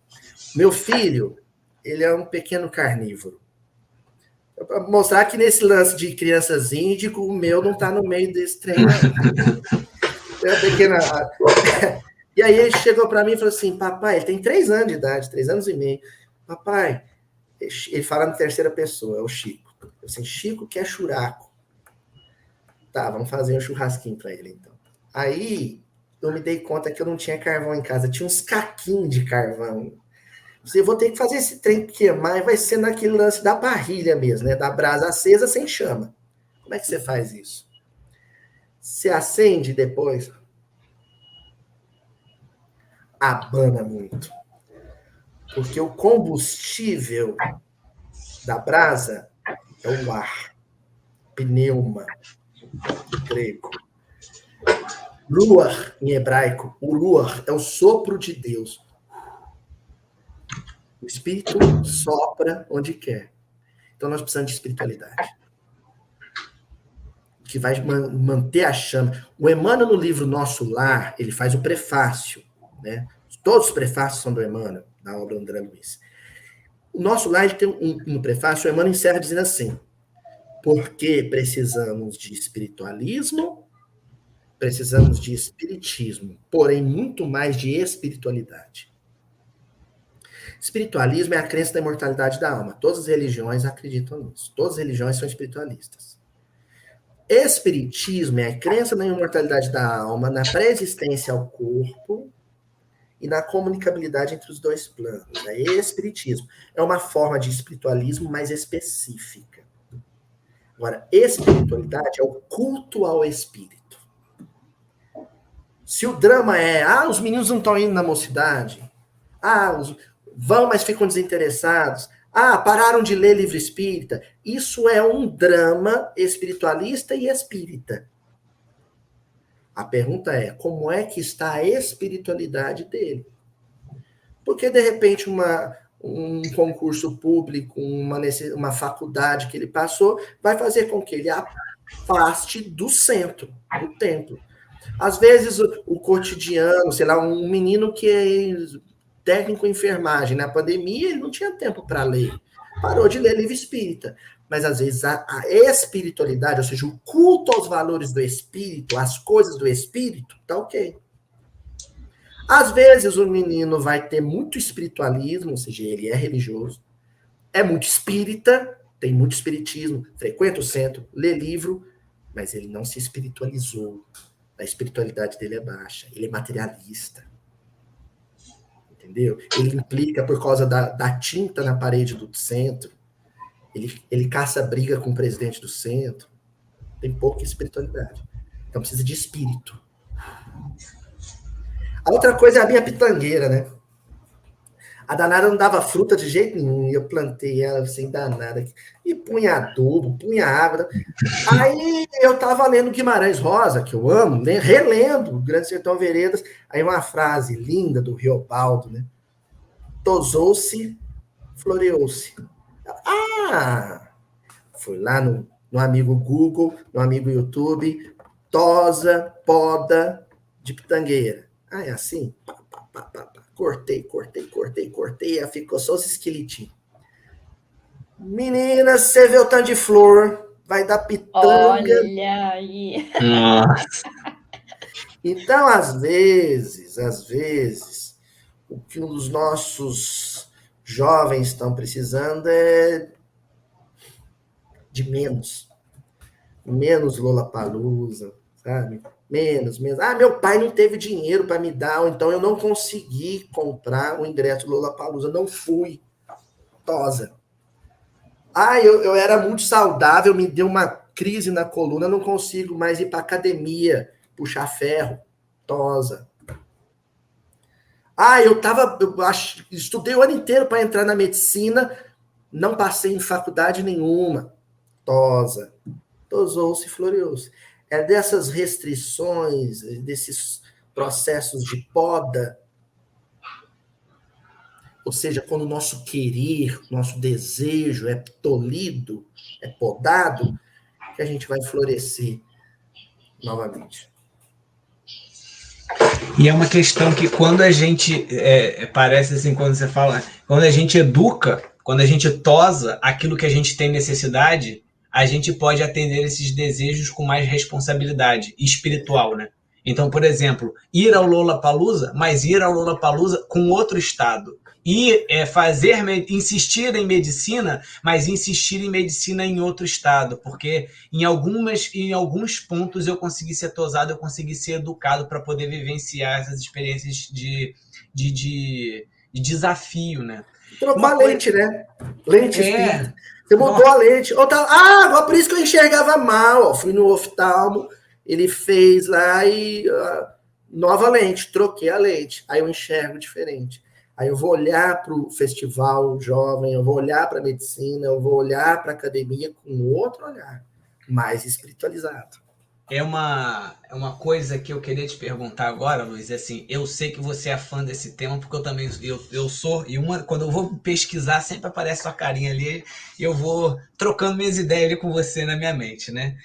Meu filho, ele é um pequeno carnívoro. Para mostrar que nesse lance de crianças índico, o meu não está no meio desse treino. É pequena. E aí ele chegou para mim e falou assim, papai, ele tem 3 anos de idade, 3 anos e meio. Papai, ele fala na terceira pessoa, é o Chico. Eu assim, Chico quer churrasco. Tá, vamos fazer um churrasquinho para ele, então. Aí, eu me dei conta que eu não tinha carvão em casa. Tinha uns caquinhos de carvão. Eu vou ter que fazer esse trem queimar e vai ser naquele lance da parrilha mesmo, né? Da brasa acesa sem chama. Como é que você faz isso? Você acende depois, abana muito. Porque o combustível da brasa é o ar. Pneuma, em grego. Ruach, em hebraico. O ruach é o sopro de Deus. O Espírito sopra onde quer. Então nós precisamos de espiritualidade. Que vai manter a chama. O Emmanuel, no livro Nosso Lar, ele faz o prefácio, né? Todos os prefácios são do Emmanuel, da obra do André Luiz. O Nosso Lar, ele tem no prefácio, o Emmanuel encerra dizendo assim, porque precisamos de espiritualismo, precisamos de espiritismo, porém muito mais de espiritualidade. Espiritualismo é a crença da imortalidade da alma. Todas as religiões acreditam nisso. Todas as religiões são espiritualistas. Espiritismo é a crença na imortalidade da alma, na pré-existência ao corpo e na comunicabilidade entre os dois planos. É espiritismo. É uma forma de espiritualismo mais específica. Agora, espiritualidade é o culto ao espírito. Se o drama é, os meninos não estão indo na mocidade, vão, mas ficam desinteressados, pararam de ler livro espírita, isso é um drama espiritualista e espírita. A pergunta é, como é que está a espiritualidade dele? Porque, de repente, um concurso público, uma faculdade que ele passou, vai fazer com que ele afaste do centro, do templo. Às vezes, o cotidiano, sei lá, um menino que é técnico em enfermagem, na pandemia, ele não tinha tempo para ler. Parou de ler livro espírita. Mas, às vezes, a espiritualidade, ou seja, o culto aos valores do espírito, as coisas do espírito, tá ok. Às vezes, o menino vai ter muito espiritualismo, ou seja, ele é religioso, é muito espírita, tem muito espiritismo, frequenta o centro, lê livro, mas ele não se espiritualizou. A espiritualidade dele é baixa, ele é materialista. Entendeu? Ele implica por causa da tinta na parede do centro, ele caça briga com o presidente do centro, tem pouca espiritualidade. Então precisa de espírito. A outra coisa é a minha pitangueira, né? A danada não dava fruta de jeito nenhum, eu plantei ela assim, danada, e punha adubo, punha água. Aí eu tava lendo Guimarães Rosa, que eu amo, né? Relendo o Grande Sertão Veredas, aí uma frase linda do Riobaldo, né? Tosou-se, floreou-se. Fui lá no amigo Google, no amigo YouTube, tosa, poda de pitangueira. É assim? Cortei, ficou só os esqueletinhos. Menina, você vê o tanto de flor, vai dar pitanga. Olha aí. Nossa. Então, às vezes, o que os nossos jovens estão precisando é de menos. Menos Lollapalooza, sabe? Menos. Meu pai não teve dinheiro para me dar, ou então eu não consegui comprar o ingresso do Lollapalooza, não fui. Tosa. Eu era muito saudável, me deu uma crise na coluna, não consigo mais ir para academia, puxar ferro. Tosa. Estudei o ano inteiro para entrar na medicina, não passei em faculdade nenhuma. Tosa. Tosou-se, floreou-se. É dessas restrições, desses processos de poda, ou seja, quando o nosso querer, nosso desejo é tolhido, é podado, que a gente vai florescer novamente. E é uma questão que quando a gente, parece assim, quando você fala, quando a gente educa, quando a gente tosa aquilo que a gente tem necessidade, a gente pode atender esses desejos com mais responsabilidade espiritual, né? Então, por exemplo, ir ao Lollapalooza, mas ir ao Lollapalooza com outro estado. E insistir em medicina, mas insistir em medicina em outro estado, porque em alguns pontos eu consegui ser tosado, eu consegui ser educado para poder vivenciar essas experiências de desafio, né? Trocou a lente, né? Lente espírita. Você mudou a lente. Agora por isso que eu enxergava mal. Fui no oftalmo, ele fez lá e nova lente, troquei a lente. Aí eu enxergo diferente. Aí eu vou olhar para o festival jovem, eu vou olhar para a medicina, eu vou olhar para a academia com outro olhar, mais espiritualizado. É uma coisa que eu queria te perguntar agora, Luiz, assim, eu sei que você é fã desse tema, porque eu também eu sou, e quando eu vou pesquisar, sempre aparece sua carinha ali, e eu vou trocando minhas ideias ali com você na minha mente, né?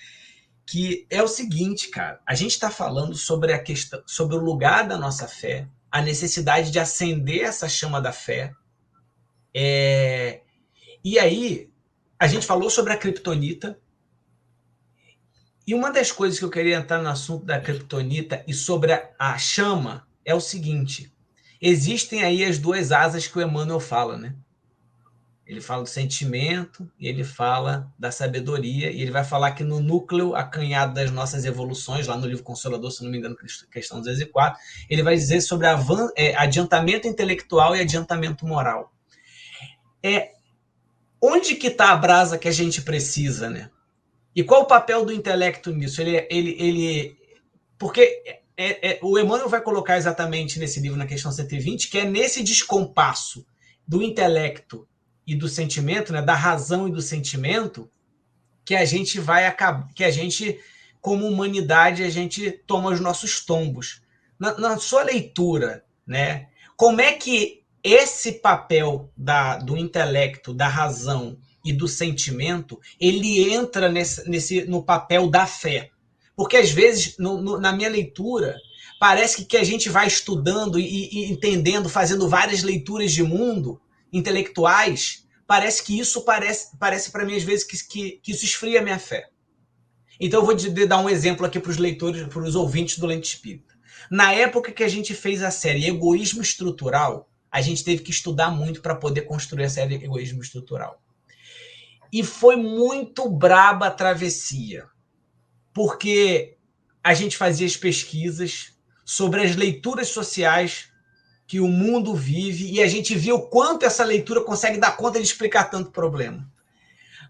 Que é o seguinte, cara, a gente está falando sobre a questão, sobre o lugar da nossa fé, a necessidade de acender essa chama da fé. E aí, a gente falou sobre a criptonita. E uma das coisas que eu queria entrar no assunto da criptonita e sobre a chama é o seguinte. Existem aí as duas asas que o Emmanuel fala, né? Ele fala do sentimento e ele fala da sabedoria, e ele vai falar que no núcleo acanhado das nossas evoluções, lá no livro Consolador, se não me engano, questão 204, ele vai dizer sobre adiantamento intelectual e adiantamento moral. Onde que está a brasa que a gente precisa, né? E qual o papel do intelecto nisso? Porque o Emmanuel vai colocar exatamente nesse livro, na questão 120, que é nesse descompasso do intelecto e do sentimento, né, da razão e do sentimento, que a gente como humanidade, a gente toma os nossos tombos. Na sua leitura, né, como é que esse papel do intelecto, da razão e do sentimento, ele entra no papel da fé? Porque, às vezes, na minha leitura, parece que a gente vai estudando e entendendo, fazendo várias leituras de mundo intelectuais, parece que isso parece para mim, às vezes, que isso esfria a minha fé. Então, eu vou dar um exemplo aqui para os leitores, para os ouvintes do Lente Espírita. Na época que a gente fez a série Egoísmo Estrutural, a gente teve que estudar muito para poder construir a série Egoísmo Estrutural. E foi muito braba a travessia, porque a gente fazia as pesquisas sobre as leituras sociais que o mundo vive, e a gente via o quanto essa leitura consegue dar conta de explicar tanto problema.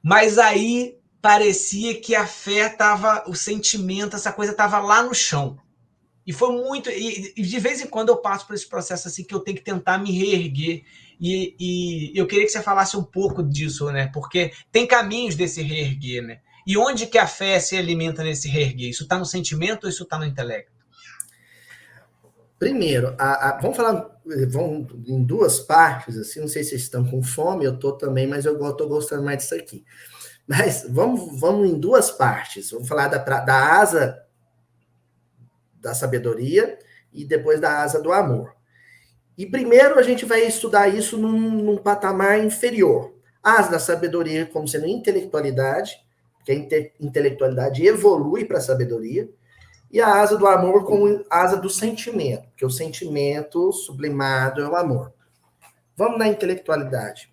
Mas aí parecia que a fé estava, o sentimento, essa coisa estava lá no chão. E foi muito... E de vez em quando eu passo por esse processo assim, que eu tenho que tentar me reerguer. E eu queria que você falasse um pouco disso, né? Porque tem caminhos desse reerguer, né? E onde que a fé se alimenta nesse reerguer? Isso está no sentimento ou isso está no intelecto? Primeiro, vamos em duas partes, assim, não sei se vocês estão com fome, eu estou também, mas eu estou gostando mais disso aqui. Mas vamos em duas partes. Vamos falar da asa da sabedoria e depois da asa do amor. E primeiro a gente vai estudar isso num patamar inferior. A asa da sabedoria como sendo intelectualidade, que a intelectualidade evolui para a sabedoria, e a asa do amor como asa do sentimento, porque o sentimento sublimado é o amor. Vamos na intelectualidade.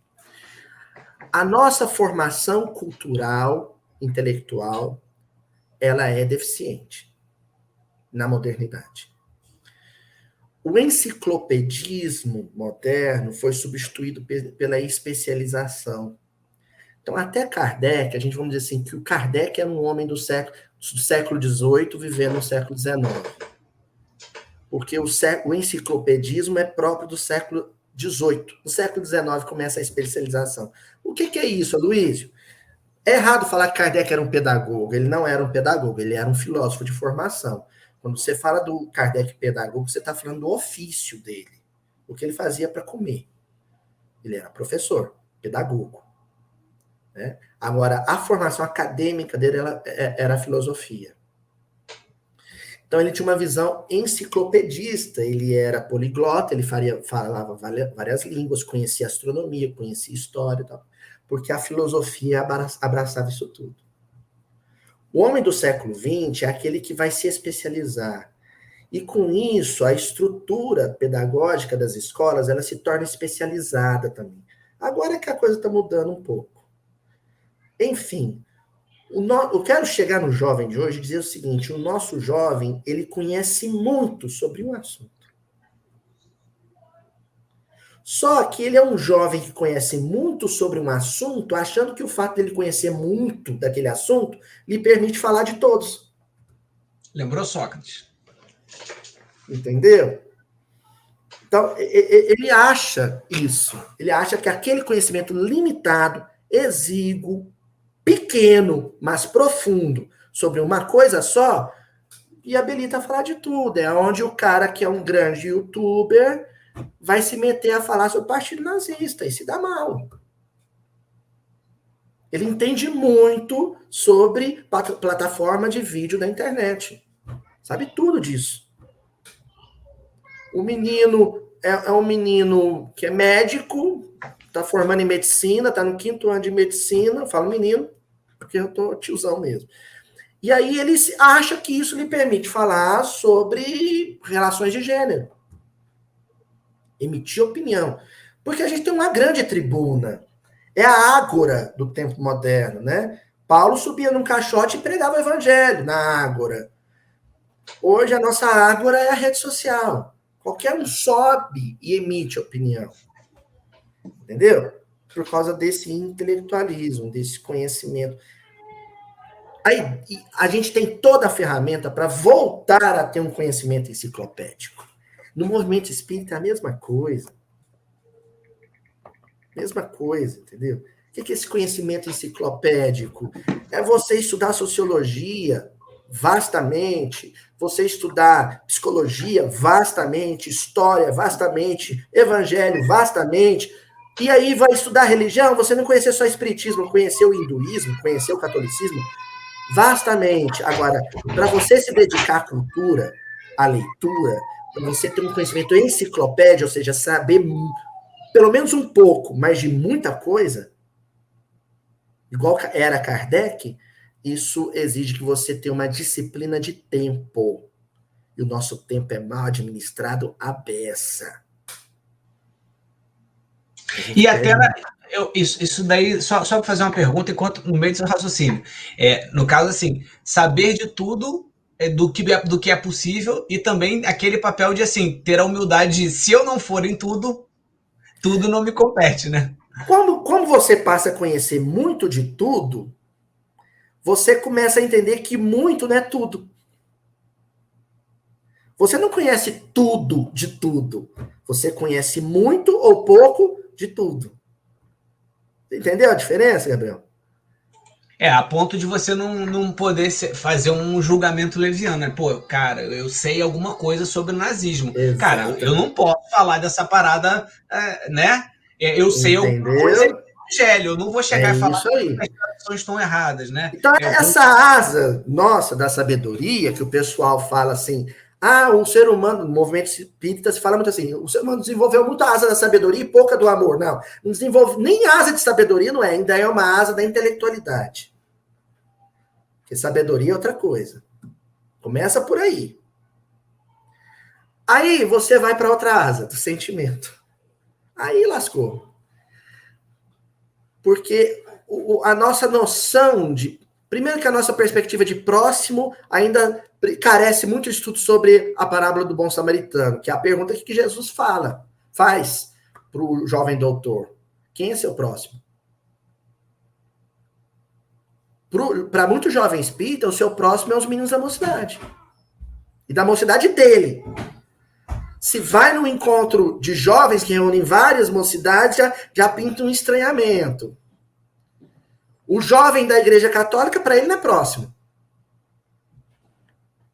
A nossa formação cultural, intelectual, ela é deficiente na modernidade. O enciclopedismo moderno foi substituído pela especialização. Então, até Kardec, a gente vamos dizer assim, que o Kardec era um homem do século XVIII vivendo no século XIX. Porque o enciclopedismo é próprio do século XVIII. No século XIX começa a especialização. O que é isso, Aloysio? É errado falar que Kardec era um pedagogo. Ele não era um pedagogo, ele era um filósofo de formação. Quando você fala do Kardec pedagogo, você está falando do ofício dele. O que ele fazia para comer. Ele era professor, pedagogo. Né? Agora, a formação acadêmica dele era a filosofia. Então, ele tinha uma visão enciclopedista, ele era poliglota, ele falava várias línguas, conhecia astronomia, conhecia história e tal, porque a filosofia abraçava isso tudo. O homem do século XX é aquele que vai se especializar. E com isso, a estrutura pedagógica das escolas, ela se torna especializada também. Agora é que a coisa está mudando um pouco. Enfim, eu quero chegar no jovem de hoje e dizer o seguinte, o nosso jovem, ele conhece muito sobre um assunto. Só que ele é um jovem que conhece muito sobre um assunto, achando que o fato dele conhecer muito daquele assunto lhe permite falar de todos. Lembrou Sócrates. Entendeu? Então, ele acha isso. Ele acha que aquele conhecimento limitado, exíguo, pequeno, mas profundo, sobre uma coisa só, e habilita a falar de tudo. É onde o cara que é um grande youtuber vai se meter a falar sobre o partido nazista e se dá mal. Ele entende muito sobre plataforma de vídeo da internet. Sabe tudo disso. O menino é um menino que é médico, está formando em medicina, está no 5º ano de medicina, eu falo menino, porque eu tô tiozão mesmo. E aí ele acha que isso lhe permite falar sobre relações de gênero. Emitir opinião. Porque a gente tem uma grande tribuna. É a ágora do tempo moderno, né? Paulo subia num caixote e pregava o evangelho na ágora. Hoje a nossa ágora é a rede social. Qualquer um sobe e emite opinião. Entendeu? Por causa desse intelectualismo, desse conhecimento. Aí a gente tem toda a ferramenta para voltar a ter um conhecimento enciclopédico. No movimento espírita é a mesma coisa. Mesma coisa, entendeu? O que é esse conhecimento enciclopédico? É você estudar sociologia vastamente, você estudar psicologia vastamente, história vastamente, evangelho vastamente, e aí vai estudar religião, você não conhecer só espiritismo, conhecer o hinduísmo, conhecer o catolicismo, vastamente. Agora, para você se dedicar à cultura, à leitura, para você ter um conhecimento enciclopédia, ou seja, saber pelo menos um pouco, mas de muita coisa, igual era Kardec, isso exige que você tenha uma disciplina de tempo. E o nosso tempo é mal administrado à beça. E até isso daí, só para fazer uma pergunta, enquanto no meio do seu raciocínio. No caso, assim, saber de tudo do que é possível e também aquele papel de, assim, ter a humildade de, se eu não for em tudo, tudo não me compete, né? Como você passa a conhecer muito de tudo, você começa a entender que muito não é tudo. Você não conhece tudo de tudo. Você conhece muito ou pouco de tudo. Entendeu a diferença, Gabriel? A ponto de você não poder fazer um julgamento leviano, né? Pô, cara, eu sei alguma coisa sobre o nazismo. Exatamente. Cara, eu não posso falar dessa parada, né? Eu sei alguma coisa do evangelho, eu não vou chegar e falar isso aí. que as traduções estão erradas, né? Então, essa asa nossa da sabedoria, que o pessoal fala assim, o ser humano, no movimento espírita, se fala muito assim, o ser humano desenvolveu muita asa da sabedoria e pouca do amor. Não desenvolve nem asa de sabedoria, não é, ainda é uma asa da intelectualidade. Porque sabedoria é outra coisa. Começa por aí. Aí você vai para outra asa, do sentimento. Aí lascou. Porque a nossa noção de... Primeiro que a nossa perspectiva de próximo ainda carece muito de estudo sobre a parábola do bom samaritano, que é a pergunta que Jesus faz para o jovem doutor. Quem é seu próximo? Para muito jovem espírita, o seu próximo é os meninos da mocidade. E da mocidade dele. Se vai num encontro de jovens que reúnem várias mocidades, já pinta um estranhamento. O jovem da Igreja Católica, para ele, não é próximo.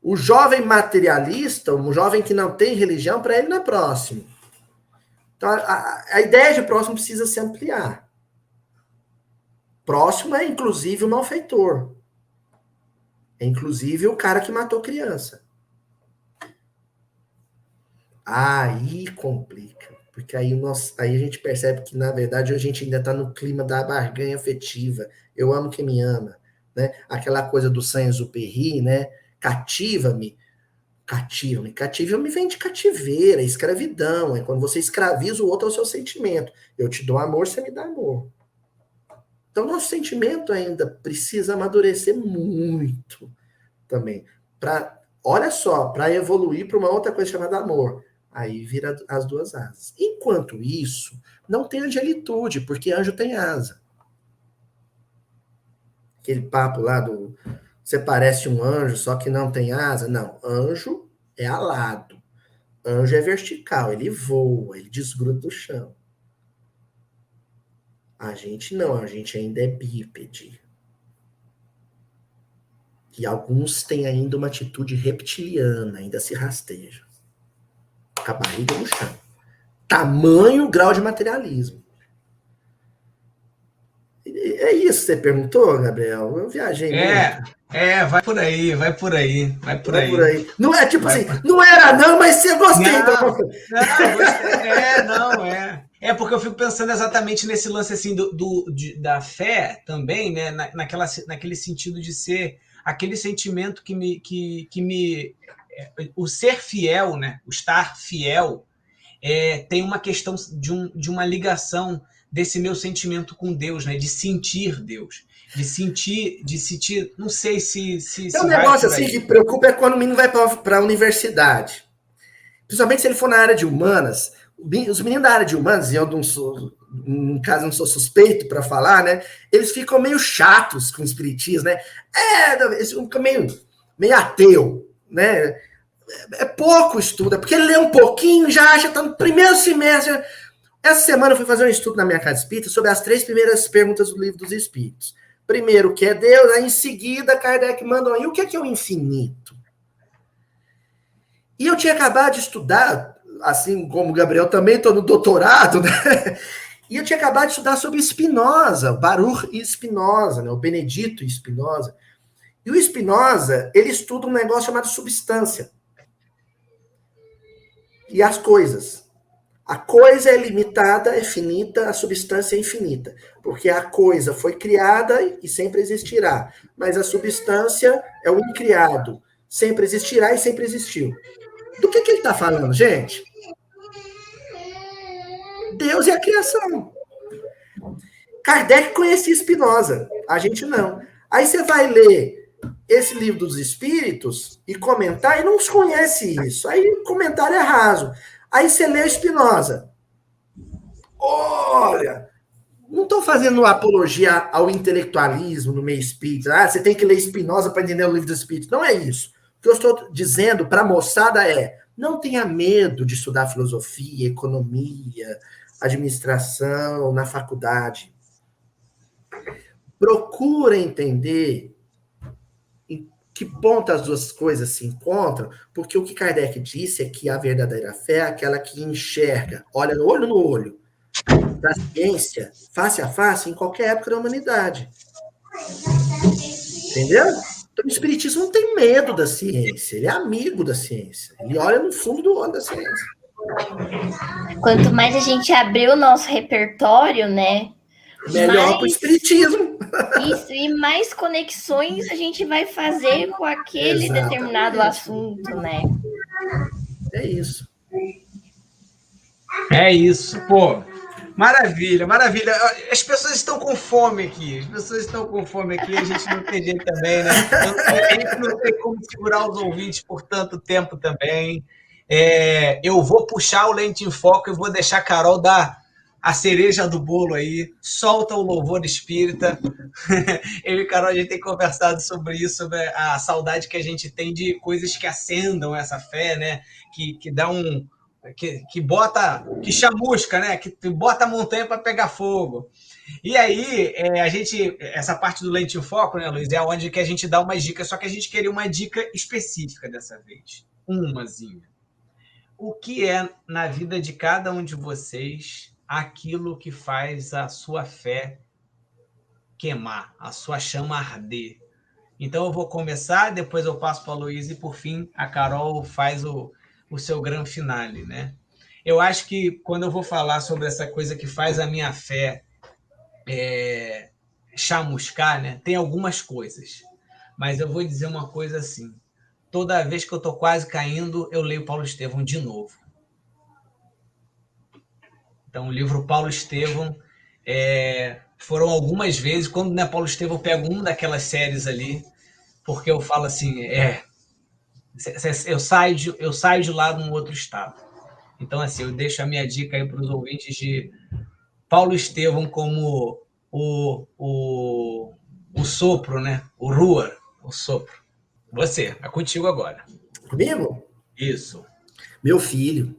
O jovem materialista, o jovem que não tem religião, para ele não é próximo. Então, a ideia de próximo precisa se ampliar. Próximo é, inclusive, o malfeitor. É, inclusive, o cara que matou criança. Aí complica. Porque aí a gente percebe que, na verdade, a gente ainda está no clima da barganha afetiva. Eu amo quem me ama. Né? Aquela coisa do Saint-Exupéry, né? Cativa-me vem de cativeira, escravidão. É quando você escraviza o outro ao seu sentimento. Eu te dou amor, você me dá amor. Então, nosso sentimento ainda precisa amadurecer muito também. Olha só, para evoluir para uma outra coisa chamada amor. Aí vira as duas asas. Enquanto isso, não tem angelitude, porque anjo tem asa. Aquele papo lá do... Você parece um anjo, só que não tem asa. Não, anjo é alado. Anjo é vertical, ele voa, ele desgruda do chão. A gente não, a gente ainda é bípede. E alguns têm ainda uma atitude reptiliana, ainda se rastejam. Com a barriga no chão. Tamanho grau de materialismo. É isso que você perguntou, Gabriel? Eu viajei muito. Vai por aí. Não é tipo assim, não era não, mas você gostei. Não, É porque eu fico pensando exatamente nesse lance assim da fé também, né? Naquele sentido de ser aquele sentimento que me o ser fiel, né? O estar fiel tem uma questão de uma ligação desse meu sentimento com Deus, né? De sentir Deus. De sentir, não sei se Tem um vai negócio por assim aí. que preocupa é quando o menino vai para a universidade. Principalmente se ele for na área de humanas. Os meninos da área de humanas, e eu não sou, no caso, não sou suspeito para falar, né? Eles ficam meio chatos com o espiritismo, né? Eles ficam meio ateu, né? É pouco estudo, é porque ele lê um pouquinho, já acha que tá no primeiro semestre. Essa semana eu fui fazer um estudo na minha casa espírita sobre as 3 primeiras perguntas do Livro dos Espíritos. Primeiro, o que é Deus? Aí, em seguida, Kardec mandou aí o que é o infinito? E eu tinha acabado de estudar, assim como o Gabriel também, estou no doutorado, né? E eu tinha acabado de estudar sobre Spinoza, Baruch Spinoza, né? O Benedito Spinoza. E o Spinoza, ele estuda um negócio chamado substância. E as coisas. A coisa é limitada, é finita, a substância é infinita. Porque a coisa foi criada e sempre existirá. Mas a substância é o incriado. Sempre existirá e sempre existiu. Do que ele está falando, gente? Deus e a criação. Kardec conhecia Spinoza, a gente não. Aí você vai ler esse livro dos Espíritos e comentar e não conhece isso. Aí o comentário é raso. Aí você lê Spinoza. Olha, não estou fazendo apologia ao intelectualismo no meio espírita. Você tem que ler Spinoza para entender o livro dos Espíritos. Não é isso. O que eu estou dizendo para a moçada é: não tenha medo de estudar filosofia, economia, administração na faculdade. Procura entender em que ponto as duas coisas se encontram, porque o que Kardec disse é que a verdadeira fé é aquela que enxerga, olha no olho, da ciência, face a face, em qualquer época da humanidade. Entendeu? Então, o espiritismo não tem medo da ciência, ele é amigo da ciência, ele olha no fundo do olho da ciência. Quanto mais a gente abrir o nosso repertório, né? Melhor para o espiritismo. Isso, e mais conexões a gente vai fazer com aquele Exatamente. determinado assunto, né? É isso. É isso, pô. Maravilha, maravilha. As pessoas estão com fome aqui. A gente não tem jeito também, né? A gente não tem como segurar os ouvintes por tanto tempo também. Eu vou puxar o Lente em Foco e vou deixar a Carol dar a cereja do bolo aí. Solta o louvor espírita. Eu e a Carol, a gente tem conversado sobre isso, sobre a saudade que a gente tem de coisas que acendam essa fé, né? Que dá um... que chamusca, né? Que bota a montanha para pegar fogo. E aí, essa parte do Lente em Foco, né, Luiz, é onde que a gente dá umas dicas, só que a gente queria uma dica específica dessa vez. Umazinha. O que é, na vida de cada um de vocês, aquilo que faz a sua fé queimar, a sua chama arder? Então eu vou começar, depois eu passo para a Luiz e, por fim, a Carol faz o seu grande finale, né? Eu acho que quando eu vou falar sobre essa coisa que faz a minha fé chamuscar, né? Tem algumas coisas, mas eu vou dizer uma coisa assim: toda vez que eu estou quase caindo, eu leio Paulo Estevão de novo. Então, o livro Paulo Estevão foram algumas vezes, quando não é Paulo Estevão, eu pego uma daquelas séries ali, porque eu falo assim, eu saio de lá num outro estado. Então, assim, eu deixo a minha dica aí para os ouvintes de Paulo Estevão como o sopro, né? O Ruhr, o sopro. Você, é contigo agora. Comigo? Isso. Meu filho,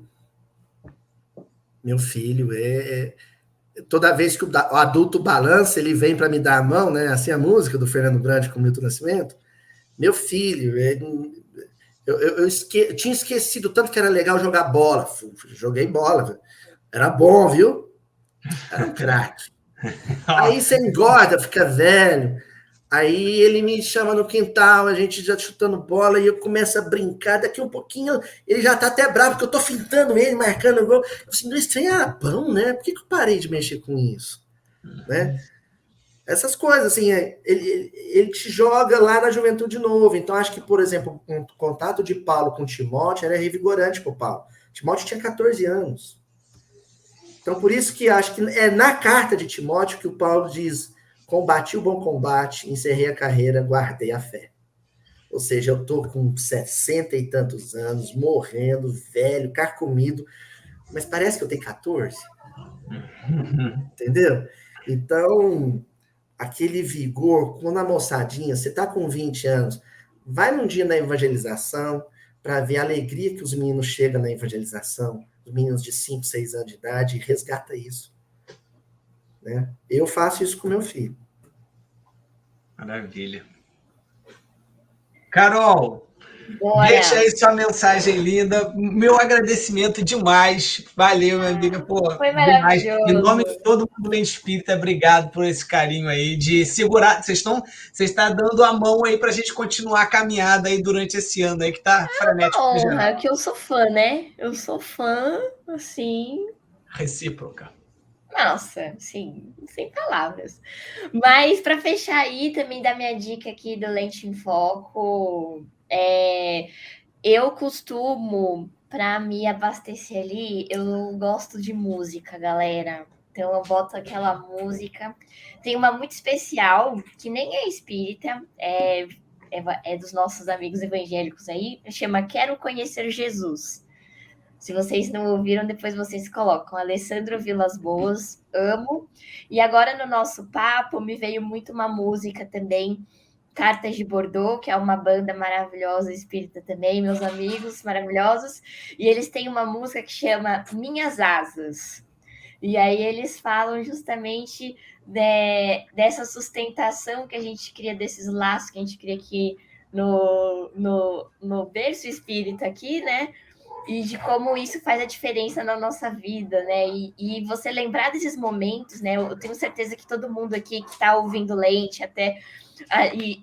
toda vez que o adulto balança, ele vem para me dar a mão, né? Assim a música do Fernando Brandi com o Milton Nascimento. Meu filho, eu tinha esquecido tanto que era legal jogar bola. Joguei bola, era bom, viu? Era um craque. Aí você engorda, fica velho. Aí ele me chama no quintal, a gente já chutando bola, e eu começo a brincar. Daqui um pouquinho, ele já tá até bravo, porque eu tô fintando ele, marcando o gol. Eu falei, esse trem era bom, né? Por que eu parei de mexer com isso? Né? Essas coisas, assim, ele te joga lá na juventude de novo. Então, acho que, por exemplo, o contato de Paulo com Timóteo era revigorante pro Paulo. Timóteo tinha 14 anos. Então, por isso que acho que é na carta de Timóteo que o Paulo diz: combati o bom combate, encerrei a carreira, guardei a fé. Ou seja, eu estou com 60 e tantos anos, morrendo, velho, carcomido, mas parece que eu tenho 14. Entendeu? Então, aquele vigor, quando a moçadinha, você está com 20 anos, vai num dia na evangelização para ver a alegria que os meninos chegam na evangelização, os meninos de 5, 6 anos de idade, e resgata isso. Né? Eu faço isso com meu filho. Maravilha. Carol, Bora. deixa aí sua mensagem linda. Meu agradecimento demais. Valeu, minha amiga. Pô, Foi demais. maravilhoso. Em nome de todo mundo do Lente Espírita, obrigado por esse carinho aí, de segurar. Vocês estão dando a mão aí pra gente continuar a caminhada aí durante esse ano aí, que tá frenético. Honra, que eu sou fã, né? Eu sou fã, assim... Recíproca. Nossa, sim, sem palavras. Mas para fechar aí, também da minha dica aqui do Lente em Foco, eu costumo, para me abastecer ali, eu gosto de música, galera. Então eu boto aquela música. Tem uma muito especial, que nem é espírita, é dos nossos amigos evangélicos aí, chama Quero Conhecer Jesus. Se vocês não ouviram, depois vocês colocam. Alessandro Vilas Boas, amo. E agora no nosso papo me veio muito uma música também, Cartas de Bordeaux, que é uma banda maravilhosa, espírita também, meus amigos maravilhosos. E eles têm uma música que chama Minhas Asas. E aí eles falam justamente dessa sustentação que a gente cria, desses laços que a gente cria aqui no berço espírita aqui, né? E de como isso faz a diferença na nossa vida, né? E você lembrar desses momentos, né? Eu tenho certeza que todo mundo aqui que está ouvindo Lente, até e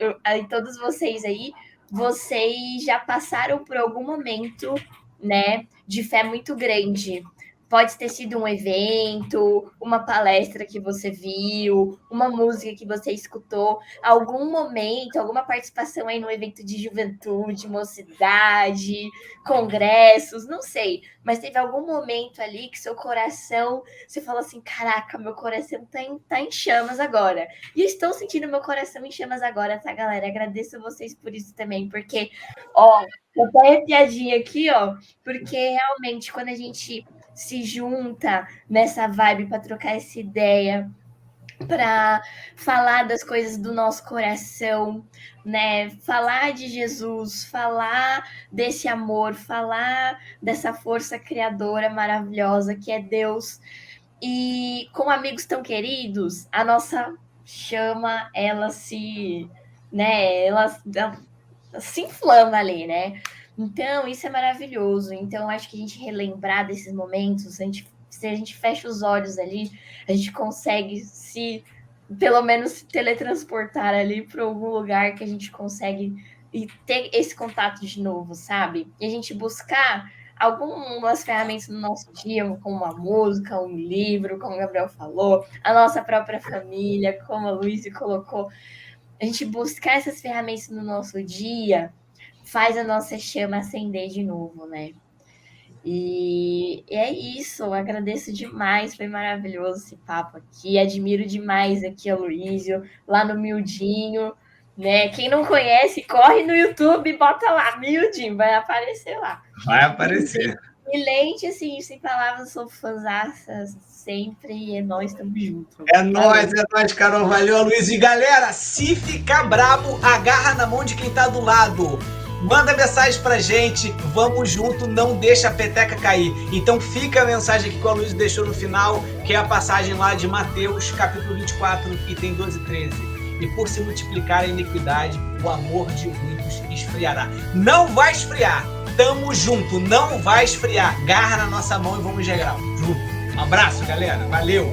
todos vocês aí, vocês já passaram por algum momento, né, de fé muito grande. Pode ter sido um evento, uma palestra que você viu, uma música que você escutou, algum momento, alguma participação aí no evento de juventude, mocidade, congressos, não sei. Mas teve algum momento ali que seu coração, você falou assim, caraca, meu coração tá em chamas agora. E eu estou sentindo meu coração em chamas agora, tá, galera? Agradeço vocês por isso também, porque, ó, eu tô arrepiadinha aqui, ó, porque realmente quando a gente se junta nessa vibe para trocar essa ideia, para falar das coisas do nosso coração, né? Falar de Jesus, falar desse amor, falar dessa força criadora maravilhosa que é Deus. E com amigos tão queridos, a nossa chama, ela se, né? Ela se inflama ali, né? Então, isso é maravilhoso. Então, acho que a gente relembrar desses momentos, se a gente fecha os olhos ali, a gente consegue pelo menos, se teletransportar ali para algum lugar que a gente consegue ter esse contato de novo, sabe? E a gente buscar algumas ferramentas no nosso dia, como uma música, um livro, como o Gabriel falou, a nossa própria família, como a Luísa colocou. A gente buscar essas ferramentas no nosso dia faz a nossa chama acender de novo, né? E é isso, eu agradeço demais, foi maravilhoso esse papo aqui, admiro demais aqui a Luísio, lá no Mildinho, né? Quem não conhece, corre no YouTube e bota lá, Mildinho, vai aparecer lá. Vai aparecer. E Lente, assim, sem palavras, sou fãzaça sempre, e é nóis, tamo junto. É nóis, Carol, valeu, Luiz. E galera, se ficar brabo, agarra na mão de quem tá do lado. Manda mensagem pra gente, vamos junto, não deixa a peteca cair. Então fica a mensagem aqui que a Luiz deixou no final, que é a passagem lá de Mateus, capítulo 24, item 12 e 13. E por se multiplicar a iniquidade, o amor de muitos esfriará. Não vai esfriar, tamo junto, não vai esfriar. Garra na nossa mão e vamos geral, junto. Um abraço, galera, valeu!